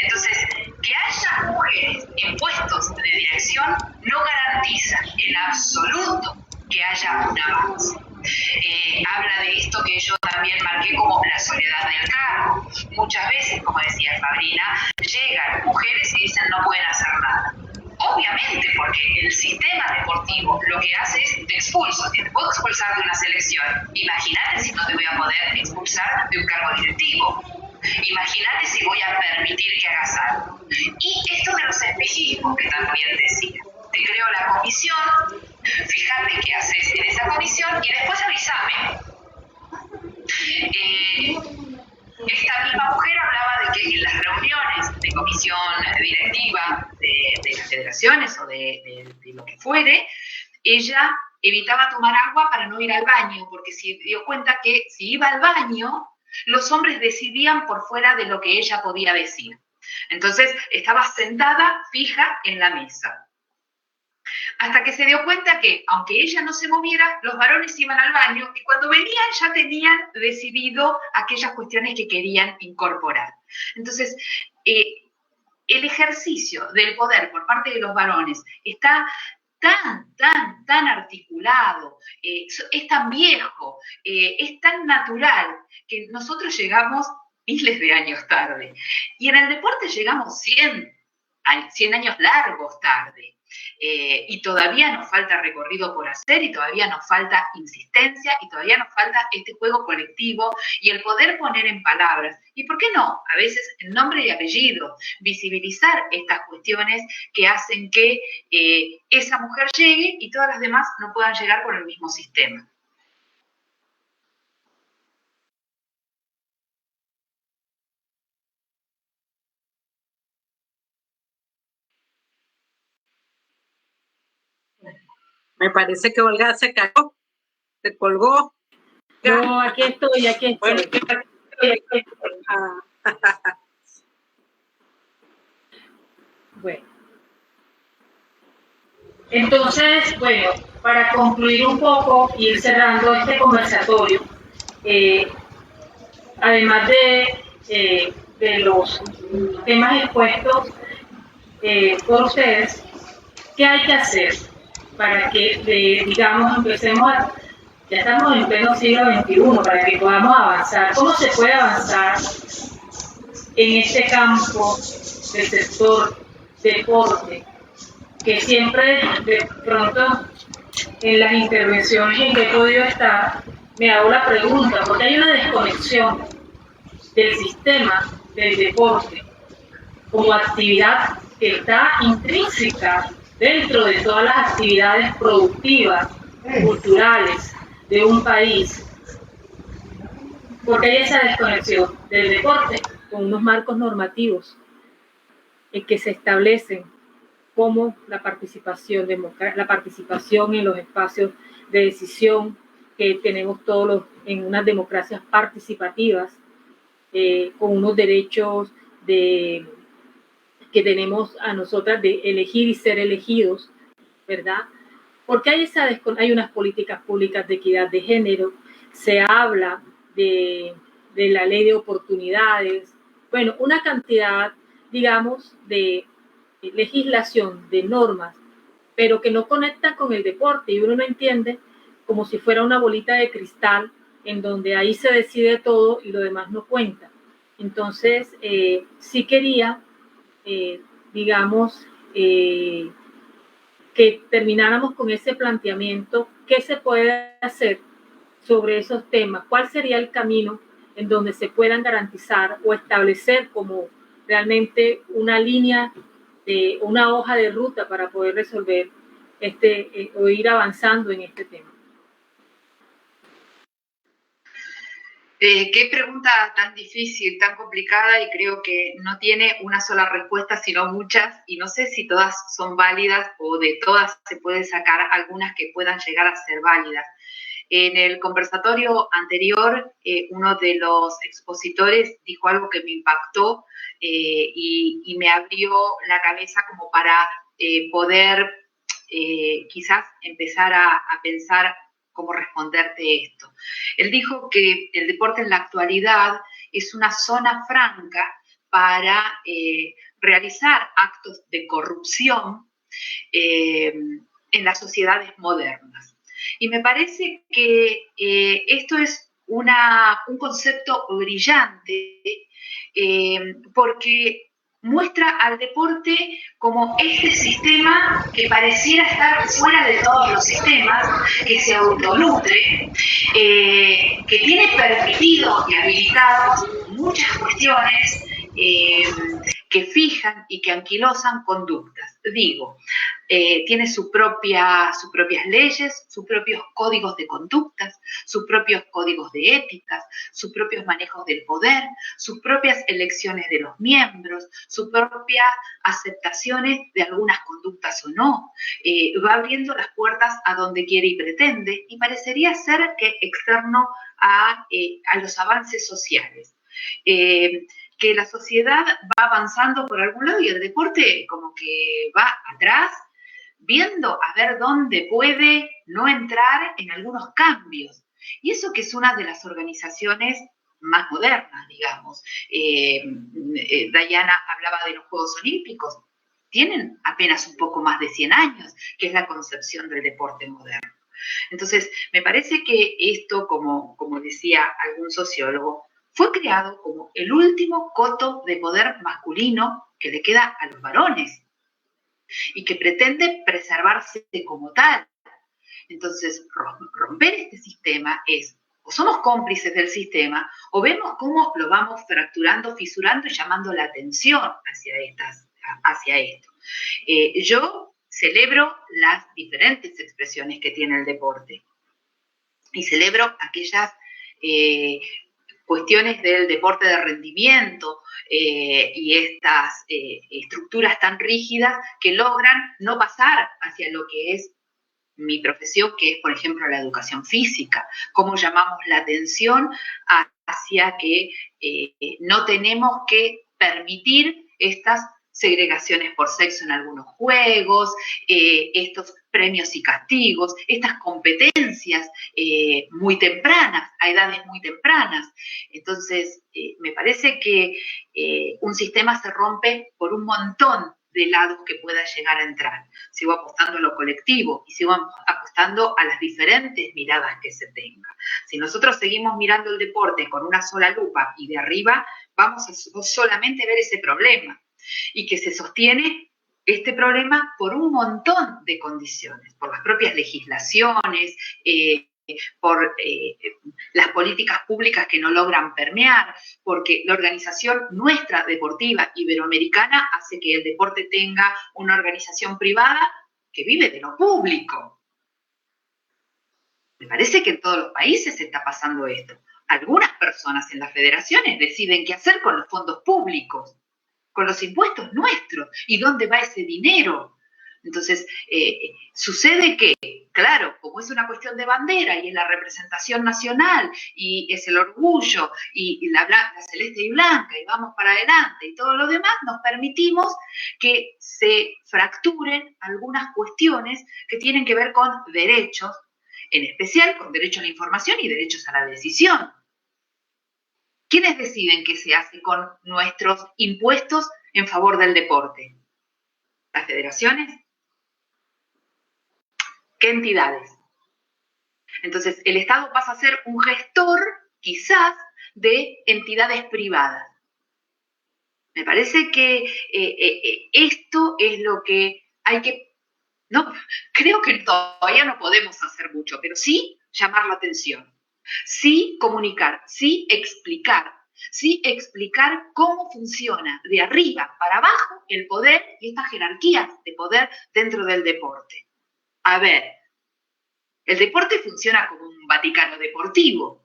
Entonces, que haya mujeres en puestos de dirección no garantiza en absoluto que haya un avance. Habla de esto que yo también marqué como la soledad del cargo. Muchas veces, como decía Fabrina, llegan mujeres y dicen no pueden hacer nada. Obviamente, porque el sistema deportivo lo que hace es te expulso, te puedo expulsar de una selección. Imagínate si no te voy a poder expulsar de un cargo directivo. Imagínate si voy a permitir que hagas algo. Y esto de los espejismos que también decía. Te creo la comisión, fíjate qué haces en esa comisión y después avísame. Esta misma mujer hablaba de que en las reuniones de comisión directiva de las federaciones o de lo que fuere, ella evitaba tomar agua para no ir al baño, porque se dio cuenta que si iba al baño, los hombres decidían por fuera de lo que ella podía decir. Entonces estaba sentada fija en la mesa. Hasta que se dio cuenta que, aunque ella no se moviera, los varones iban al baño y cuando venían ya tenían decidido aquellas cuestiones que querían incorporar. Entonces, el ejercicio del poder por parte de los varones está tan articulado, es tan viejo, es tan natural, que nosotros llegamos miles de años tarde. Y en el deporte llegamos 100 años largos tarde. Y todavía nos falta recorrido por hacer y todavía nos falta insistencia y todavía nos falta este juego colectivo y el poder poner en palabras y, ¿por qué no? A veces en nombre y apellido, visibilizar estas cuestiones que hacen que esa mujer llegue y todas las demás no puedan llegar por el mismo sistema. Me parece que Olga se cayó, se colgó. No, aquí estoy. Bueno, Bueno. Entonces, bueno, para concluir un poco y ir cerrando este conversatorio, además de los temas expuestos por ustedes, ¿qué hay que hacer para que, digamos, empecemos ya estamos en pleno siglo XXI, para que podamos avanzar? ¿Cómo se puede avanzar en este campo del sector deporte? Que siempre, de pronto, en las intervenciones en que he podido estar, me hago la pregunta, porque hay una desconexión del sistema del deporte como actividad que está intrínseca dentro de todas las actividades productivas, culturales de un país, porque hay esa desconexión del deporte con unos marcos normativos en que se establecen como la participación en los espacios de decisión que tenemos todos en unas democracias participativas, con unos derechos que tenemos a nosotras de elegir y ser elegidos, ¿verdad? Porque hay unas políticas públicas de equidad de género, se habla de la ley de oportunidades, bueno, una cantidad, digamos, de legislación, de normas, pero que no conectan con el deporte y uno no entiende, como si fuera una bolita de cristal en donde ahí se decide todo y lo demás no cuenta. Entonces, sí quería, digamos, que termináramos con ese planteamiento, qué se puede hacer sobre esos temas, cuál sería el camino en donde se puedan garantizar o establecer como realmente una línea una hoja de ruta para poder resolver o ir avanzando en este tema? Qué pregunta tan difícil, tan complicada, y creo que no tiene una sola respuesta, sino muchas, y no sé si todas son válidas o de todas se puede sacar algunas que puedan llegar a ser válidas. En el conversatorio anterior, uno de los expositores dijo algo que me impactó y me abrió la cabeza como para poder quizás empezar a pensar cómo responderte esto. Él dijo que el deporte en la actualidad es una zona franca para realizar actos de corrupción en las sociedades modernas. Y me parece que esto es un concepto brillante porque muestra al deporte como este sistema que pareciera estar fuera de todos los sistemas, que se autonutre, que tiene permitido y habilitado muchas cuestiones que fijan y que anquilosan conductas. Digo, tiene sus propias leyes, sus propios códigos de conductas, sus propios códigos de éticas, sus propios manejos del poder, sus propias elecciones de los miembros, sus propias aceptaciones de algunas conductas o no. Va abriendo las puertas a donde quiere y pretende, y parecería ser que externo a los avances sociales. Que la sociedad va avanzando por algún lado y el deporte como que va atrás, viendo a ver dónde puede no entrar en algunos cambios. Y eso que es una de las organizaciones más modernas, digamos. Dayana hablaba de los Juegos Olímpicos. Tienen apenas un poco más de 100 años, que es la concepción del deporte moderno. Entonces, me parece que esto, como decía algún sociólogo, fue creado como el último coto de poder masculino que le queda a los varones y que pretende preservarse como tal. Entonces, romper este sistema es, o somos cómplices del sistema, o vemos cómo lo vamos fracturando, fisurando y llamando la atención hacia esto. Yo celebro las diferentes expresiones que tiene el deporte y celebro aquellas cuestiones del deporte de rendimiento y estas estructuras tan rígidas que logran no pasar hacia lo que es mi profesión, que es, por ejemplo, la educación física. Cómo llamamos la atención hacia que no tenemos que permitir estas segregaciones por sexo en algunos juegos, estos premios y castigos, estas competencias muy tempranas, a edades muy tempranas. Entonces, me parece que un sistema se rompe por un montón de lados que pueda llegar a entrar. Sigo apostando a lo colectivo y sigo apostando a las diferentes miradas que se tenga. Si nosotros seguimos mirando el deporte con una sola lupa y de arriba, vamos a solamente ver ese problema, y que se sostiene este problema por un montón de condiciones, por las propias legislaciones, por las políticas públicas que no logran permear, porque la organización nuestra deportiva iberoamericana hace que el deporte tenga una organización privada que vive de lo público. Me parece que en todos los países se está pasando esto. Algunas personas en las federaciones deciden qué hacer con los fondos públicos, con los impuestos nuestros, y dónde va ese dinero. Entonces, sucede que, claro, como es una cuestión de bandera y es la representación nacional y es el orgullo y la celeste y blanca y vamos para adelante y todo lo demás, nos permitimos que se fracturen algunas cuestiones que tienen que ver con derechos, en especial con derecho a la información y derechos a la decisión. ¿Quiénes deciden qué se hace con nuestros impuestos en favor del deporte? ¿Las federaciones? ¿Qué entidades? Entonces, el Estado pasa a ser un gestor, quizás, de entidades privadas. Me parece que esto es lo que hay que... No, creo que todavía no podemos hacer mucho, pero sí llamar la atención. Sí comunicar, sí explicar, ¿sí? Explicar cómo funciona de arriba para abajo el poder y estas jerarquías de poder dentro del deporte. A ver, el deporte funciona como un Vaticano deportivo,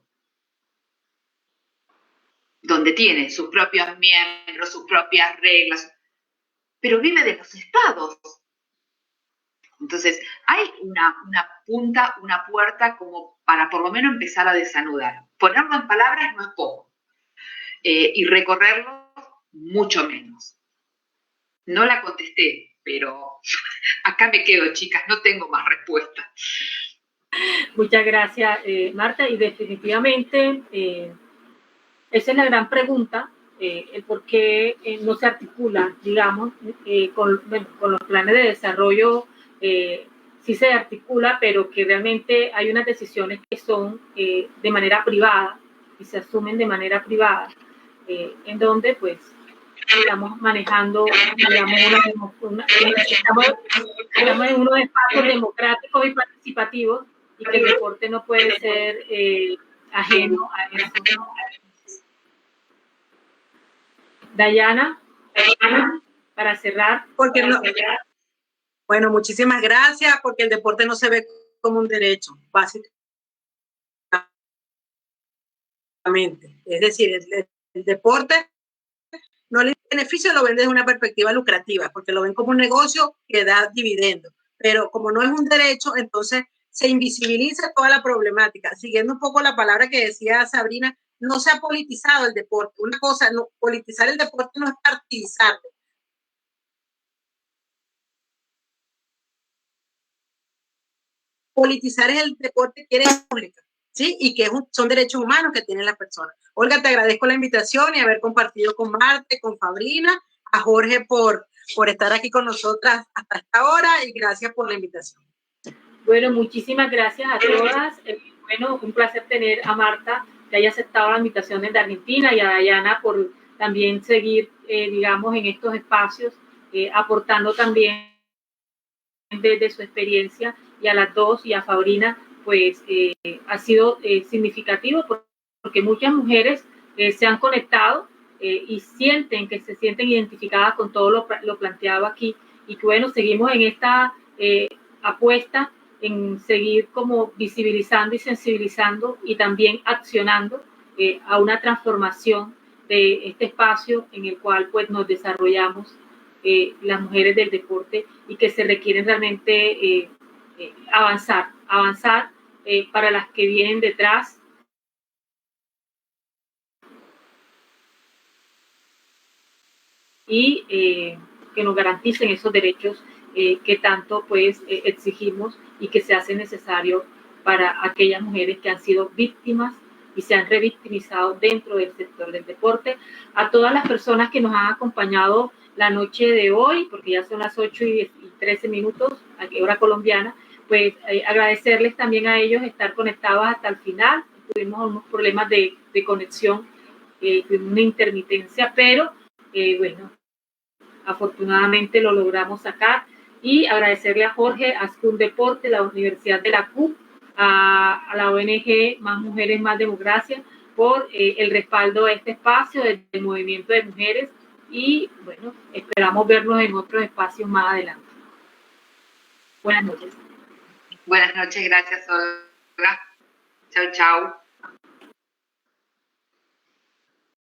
donde tiene sus propios miembros, sus propias reglas, pero vive de los estados. Entonces, hay una punta, una puerta como para por lo menos empezar a desanudar. Ponerlo en palabras no es poco, y recorrerlo mucho menos. No la contesté, pero acá me quedo, chicas, no tengo más respuestas. Muchas gracias, Marta, y definitivamente esa es la gran pregunta, el por qué no se articula, digamos, con los planes de desarrollo. Sí se articula, pero que realmente hay unas decisiones que son de manera privada y se asumen de manera privada, en donde pues estamos manejando, digamos, estamos en unos espacios democráticos y participativos, y que el deporte no puede ser ajeno a eso. Dayana, para cerrar. Porque no, bueno, muchísimas gracias, porque el deporte no se ve como un derecho, básicamente. Es decir, el deporte no le beneficia, lo ven desde una perspectiva lucrativa, porque lo ven como un negocio que da dividendos. Pero como no es un derecho, entonces se invisibiliza toda la problemática. Siguiendo un poco la palabra que decía Sabrina, no se ha politizado el deporte. Una cosa, no, politizar el deporte no es partidizarlo. Politizar es el deporte que es pública, ¿sí? Y que son derechos humanos que tienen las personas. Olga, te agradezco la invitación y haber compartido con Marta, con Fabrina, a Jorge por estar aquí con nosotras hasta esta hora, y gracias por la invitación. Bueno, muchísimas gracias a todas. Bueno, un placer tener a Marta, que haya aceptado la invitación de Argentina, y a Dayana por también seguir, digamos, en estos espacios, aportando también desde su experiencia, y a las dos, y a Fabrina, pues ha sido significativo, porque muchas mujeres se han conectado y se sienten identificadas con todo lo planteado aquí, y que bueno, seguimos en esta apuesta en seguir como visibilizando y sensibilizando y también accionando a una transformación de este espacio en el cual pues nos desarrollamos las mujeres del deporte, y que se requieren realmente avanzar para las que vienen detrás. Y que nos garanticen esos derechos que tanto pues exigimos, y que se hace necesario para aquellas mujeres que han sido víctimas y se han revictimizado dentro del sector del deporte. A todas las personas que nos han acompañado la noche de hoy, porque ya son las 8:13, hora colombiana, pues agradecerles también a ellos estar conectados hasta el final. Tuvimos unos problemas de conexión, tuvimos una intermitencia, pero bueno, afortunadamente lo logramos sacar. Y agradecerle a Jorge, a Ascun Deporte, la Universidad de la CUP, a la ONG Más Mujeres, Más Democracia, por el respaldo de este espacio, del movimiento de mujeres, y bueno, esperamos vernos en otros espacios más adelante. Buenas noches. Buenas noches, gracias, Olga. Chau, chau.